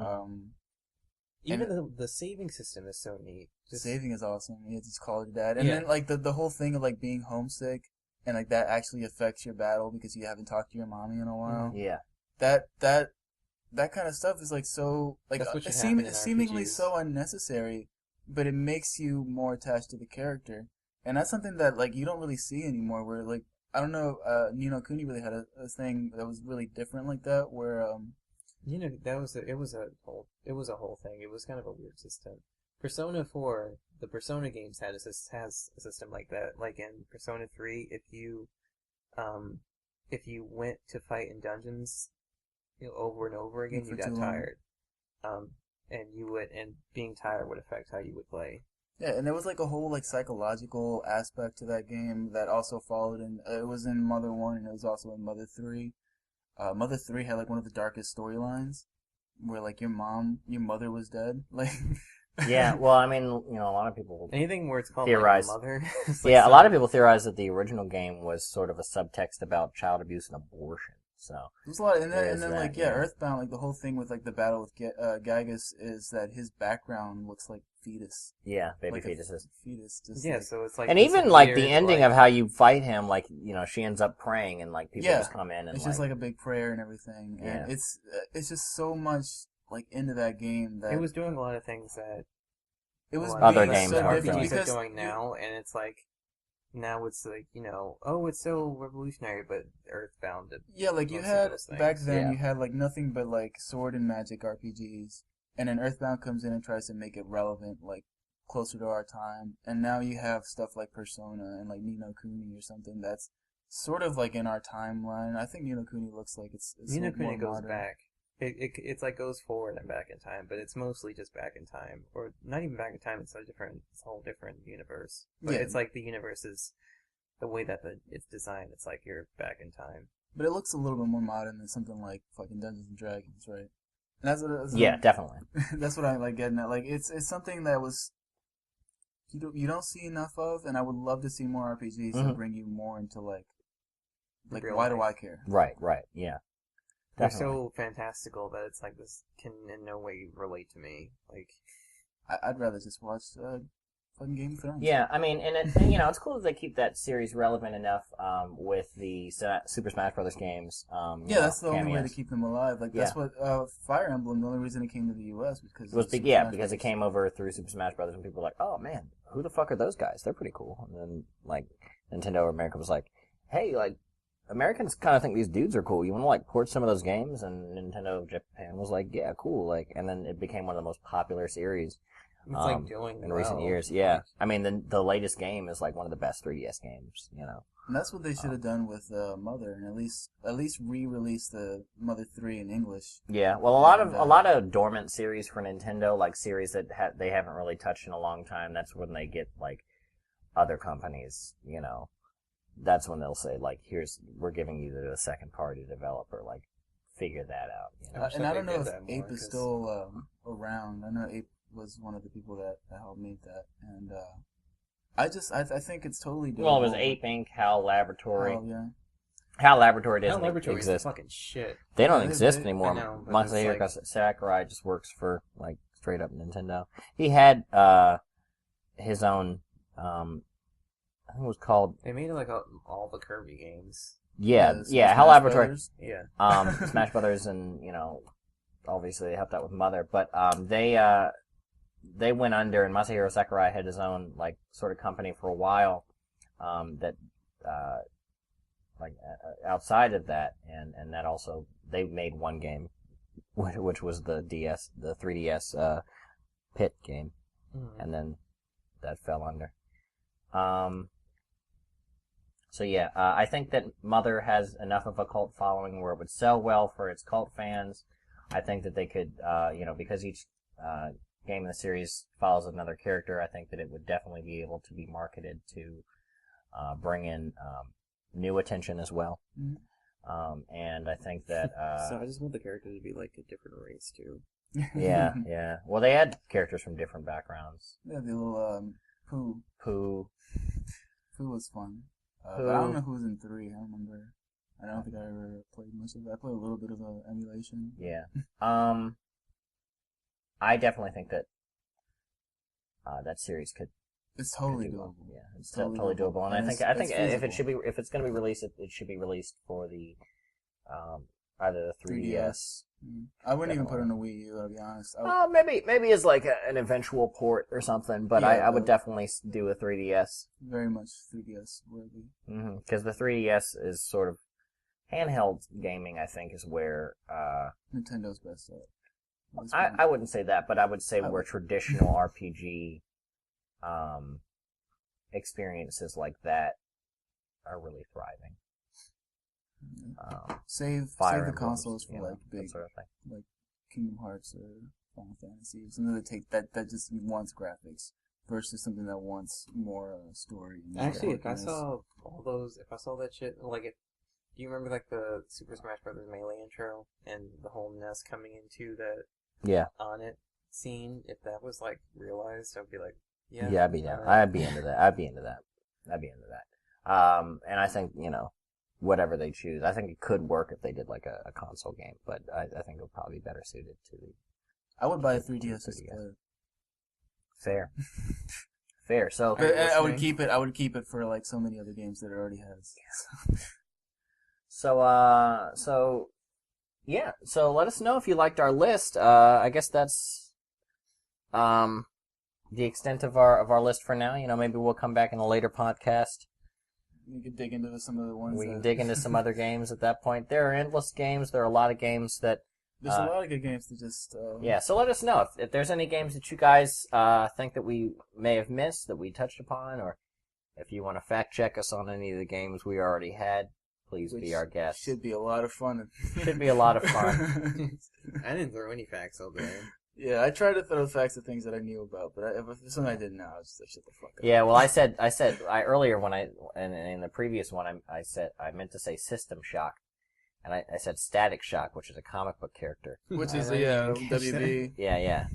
Speaker 2: Even the saving system is so neat. Just,
Speaker 3: Saving is awesome. You just call your dad, and
Speaker 2: Yeah.
Speaker 3: then like the whole thing of like being homesick and like that actually affects your battle because you haven't talked to your mommy in a while.
Speaker 1: Yeah.
Speaker 3: That kind of stuff is like so like
Speaker 2: That's what should
Speaker 3: it's
Speaker 2: happen in
Speaker 3: seemingly
Speaker 2: RPGs.
Speaker 3: so unnecessary, but it makes you more attached to the character, and that's something that like you don't really see anymore. Where like I don't know, Ni no Kuni really had a thing that was really different like that, where
Speaker 2: You know, it was a whole thing. It was kind of a weird system. Persona 4, the Persona games has a system like that. Like in Persona 3, if you went to fight in dungeons, over and over again,
Speaker 3: For
Speaker 2: you got
Speaker 3: too long.
Speaker 2: tired. And being tired would affect how you would play.
Speaker 3: yeah, and there was like a whole like psychological aspect to that game that also followed in. It was in Mother 1 and it was also in Mother 3. Mother 3 had like one of the darkest storylines where like your mother was dead. Like
Speaker 1: Yeah, well, I mean, a lot of people
Speaker 2: Anything where it's called
Speaker 1: theorize.
Speaker 2: like mother.
Speaker 1: Yeah, a lot of people theorize that the original game was sort of a subtext about child abuse and abortion. So
Speaker 3: There's a lot, and
Speaker 1: there is
Speaker 3: then
Speaker 1: that,
Speaker 3: like Earthbound, like the whole thing with like the battle with Gygus is that his background looks like fetus,
Speaker 1: yeah, baby
Speaker 3: like
Speaker 1: fetuses.
Speaker 3: fetus, just
Speaker 2: Yeah,
Speaker 3: like,
Speaker 2: so it's like
Speaker 1: And
Speaker 2: this
Speaker 1: even like the
Speaker 2: weird,
Speaker 1: ending
Speaker 2: like,
Speaker 1: of how you fight him, like she ends up praying and like people
Speaker 3: Yeah,
Speaker 1: just come in and
Speaker 3: it's just like a big prayer and everything, and
Speaker 1: Yeah.
Speaker 3: it's just so much like into that game that
Speaker 2: it was doing a lot of things that
Speaker 3: it was
Speaker 2: a lot
Speaker 1: Other
Speaker 2: of
Speaker 3: being
Speaker 1: games
Speaker 3: so
Speaker 1: aren't
Speaker 3: different
Speaker 1: doing.
Speaker 2: RPGs are
Speaker 3: because
Speaker 2: doing now, and it's like now it's like oh, it's so revolutionary, but Earthbound did
Speaker 3: yeah, like you
Speaker 2: most of
Speaker 3: had
Speaker 2: those
Speaker 3: back
Speaker 2: things.
Speaker 3: then
Speaker 1: Yeah.
Speaker 3: you had like nothing but like sword and magic RPGs, and then Earthbound comes in and tries to make it relevant, like closer to our time, and now you have stuff like Persona and like Ni no Kuni or something that's sort of like in our timeline. I think Ni no Kuni looks like it's
Speaker 2: Ni no
Speaker 3: more
Speaker 2: Kuni goes
Speaker 3: modern.
Speaker 2: back. It's like goes forward and back in time, but it's mostly just back in time, or not even back in time. It's a whole different universe. But
Speaker 3: Yeah.
Speaker 2: it's like the universe is the way that it's designed. It's like you're back in time.
Speaker 3: But it looks a little bit more modern than something like fucking Dungeons and Dragons, right? And that's
Speaker 1: yeah, definitely.
Speaker 3: that's what I like getting at. Like it's something that was you don't see enough of, and I would love to see more RPGs that
Speaker 1: Mhm.
Speaker 3: bring you more into like
Speaker 2: Real
Speaker 3: why do
Speaker 2: life.
Speaker 3: I care?
Speaker 1: Right, yeah,
Speaker 2: They're
Speaker 1: definitely.
Speaker 2: so fantastical that it's like this can in no way relate to me. Like
Speaker 3: I'd rather just watch fucking Game of Thrones.
Speaker 1: Yeah, I mean, and it's cool that they keep that series relevant enough with the Super Smash Brothers games.
Speaker 3: Yeah, that's the only way to
Speaker 1: cameos.
Speaker 3: keep them alive. Like that's what Fire Emblem. The only reason it came to the U.S. was because
Speaker 1: It was
Speaker 3: of
Speaker 1: big,
Speaker 3: Super
Speaker 1: yeah,
Speaker 3: Smash
Speaker 1: because it
Speaker 3: Bros.
Speaker 1: came over through Super Smash Brothers, and people were like, "Oh man, who the fuck are those guys? They're pretty cool." And then like Nintendo America was like, "Hey, like Americans kind of think these dudes are cool. You want to like port some of those games?" And Nintendo Japan was like, "Yeah, cool." Like, and then it became one of the most popular series.
Speaker 2: it's like doing
Speaker 1: in recent years. Yeah, I mean the latest game is like one of the best 3DS games.
Speaker 3: And that's what they should have done with Mother, and at least re-release the Mother 3 in English.
Speaker 1: Yeah, well,
Speaker 3: And,
Speaker 1: a lot of dormant series for Nintendo, like series that they haven't really touched in a long time. That's when they get like other companies. That's when they'll say like, we're giving you the second party developer. Like, figure that out.
Speaker 3: And I don't know if Ape is still around. I know Ape was one of the people that helped make that, and I think it's totally doable.
Speaker 1: Well, it was Ape Inc., HAL Laboratory.
Speaker 3: Oh yeah.
Speaker 1: HAL Laboratory
Speaker 2: Hell
Speaker 1: doesn't
Speaker 2: Laboratory is
Speaker 1: exist.
Speaker 2: fucking shit.
Speaker 1: They don't
Speaker 3: Yeah,
Speaker 1: exist
Speaker 3: I
Speaker 1: anymore.
Speaker 2: know, but
Speaker 1: Masahiro
Speaker 2: it's
Speaker 1: Sakurai just works for like straight up Nintendo. He had his own. I think it was called.
Speaker 2: They made like all the Kirby games.
Speaker 1: Yeah,
Speaker 3: Smash
Speaker 1: HAL Laboratory.
Speaker 3: Brothers.
Speaker 2: Yeah.
Speaker 1: Smash Brothers, and obviously they helped out with Mother, but they went under, and Masahiro Sakurai had his own like sort of company for a while, that outside of that, and that also they made one game, which was the 3DS Pit game, and then that fell under. So yeah, I think that Mother has enough of a cult following where it would sell well for its cult fans. I think that they could, because each game in the series follows another character, I think that it would definitely be able to be marketed to bring in new attention as well.
Speaker 3: Mm-hmm.
Speaker 1: And I think that...
Speaker 2: so I just want the character to be like a different race too.
Speaker 1: yeah. Well, they had characters from different backgrounds.
Speaker 3: Yeah, the little Pooh.
Speaker 1: Pooh
Speaker 3: was fun. But I don't know who's in 3. I don't remember. I don't think I ever played much of that. I played a little bit of emulation.
Speaker 1: Yeah. I definitely think that that series could.
Speaker 3: It's totally
Speaker 1: do
Speaker 3: doable.
Speaker 1: well. Yeah, it's totally doable, and I think if it's going to be released, it should be released for the either the 3DS.
Speaker 3: I wouldn't even put it on a Wii U. I'll be honest.
Speaker 1: Maybe as like an eventual port or something, but I would definitely do a 3DS.
Speaker 3: Very much 3DS worthy.
Speaker 1: Because the 3DS is sort of handheld gaming. I think is where
Speaker 3: Nintendo's best at.
Speaker 1: I wouldn't say that, but I would say where traditional RPG experiences like that are really thriving.
Speaker 3: Save
Speaker 1: Fire
Speaker 3: the
Speaker 1: Emblems,
Speaker 3: consoles for like big,
Speaker 1: sort of thing.
Speaker 3: like Kingdom Hearts or Final Fantasy, something that take that just wants graphics versus something that wants more story.
Speaker 2: Actually, if I saw that shit, like do you remember like the Super Smash Brothers Melee intro and the whole NES coming into that?
Speaker 1: Yeah.
Speaker 2: On it. scene, if that was like realized, I'd be like, yeah.
Speaker 1: Yeah, I'd be down.
Speaker 2: alright.
Speaker 1: I'd be into that. And I think, whatever they choose, I think it could work if they did like a console game, but I think it would probably be better suited to the
Speaker 3: I would buy a 3DS just to
Speaker 1: 3DS.
Speaker 3: play it.
Speaker 1: Fair. Fair. So,
Speaker 3: But I would
Speaker 2: listening?
Speaker 3: keep it for like so many other games that it already has.
Speaker 1: yeah. So let us know if you liked our list. I guess that's the extent of our list for now. Maybe we'll come back in a later podcast.
Speaker 3: We could dig into some of the ones.
Speaker 1: We can dig into some other games at that point. There are endless games. There are a lot of games that.
Speaker 3: There's a lot of good games to just.
Speaker 1: Yeah, so let us know if there's any games that you guys think that we may have missed, that we touched upon, or if you want to fact check us on any of the games we already had, please be our guest.
Speaker 3: Should be a lot of fun.
Speaker 1: Should be a lot of fun.
Speaker 2: I didn't throw any facts out there.
Speaker 3: Yeah, I tried to throw facts of things that I knew about, but if there's something I didn't know, I was just shut the fuck up.
Speaker 1: Yeah, well, I said earlier when in the previous one, I meant to say System Shock, and I said Static Shock, which is a comic book character.
Speaker 3: Which
Speaker 2: I
Speaker 3: is,
Speaker 2: didn't even catch
Speaker 3: WB.
Speaker 1: Yeah.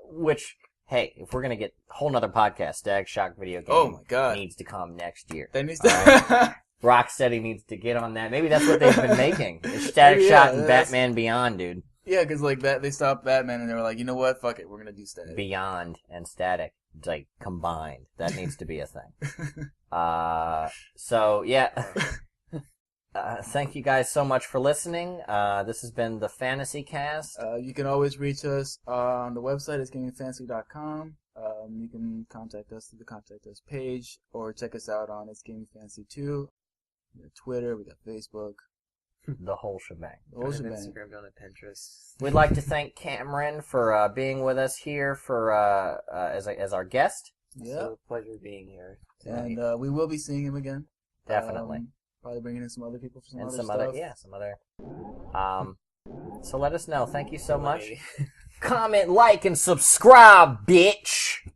Speaker 1: Which, hey, if we're gonna get a whole nother podcast, Static Shock video game
Speaker 3: Oh my god.
Speaker 1: needs to come next year.
Speaker 3: That needs to...
Speaker 1: Alright. Rocksteady needs to get on that. Maybe that's what they've been making. It's Static
Speaker 3: Yeah,
Speaker 1: Shock and
Speaker 3: that's-
Speaker 1: Batman Beyond, dude.
Speaker 3: Yeah, because like that, they stopped Batman and they were like, you know what, fuck it, we're gonna do Static.
Speaker 1: Beyond and Static, like, combined. That needs to be a thing. So, yeah. Thank you guys so much for listening. This has been the PhantasyCast.
Speaker 3: You can always reach us on the website, it's gamingfantasy.com. You can contact us through the Contact Us page, or check us out on It's Gaming Fantasy 2. We got Twitter, we got Facebook.
Speaker 1: The whole shebang.
Speaker 3: The whole
Speaker 2: Don't have
Speaker 3: shebang.
Speaker 2: Instagram, don't have Pinterest.
Speaker 1: We'd like to thank Cameron for being with us here for as our guest.
Speaker 3: Yeah.
Speaker 2: So a pleasure being here.
Speaker 3: And we will be seeing him again.
Speaker 1: Definitely.
Speaker 3: Probably bringing in some other people for some
Speaker 1: And
Speaker 3: other
Speaker 1: some
Speaker 3: stuff.
Speaker 1: other. So let us know. Thank you so much. Comment, like, and subscribe, bitch.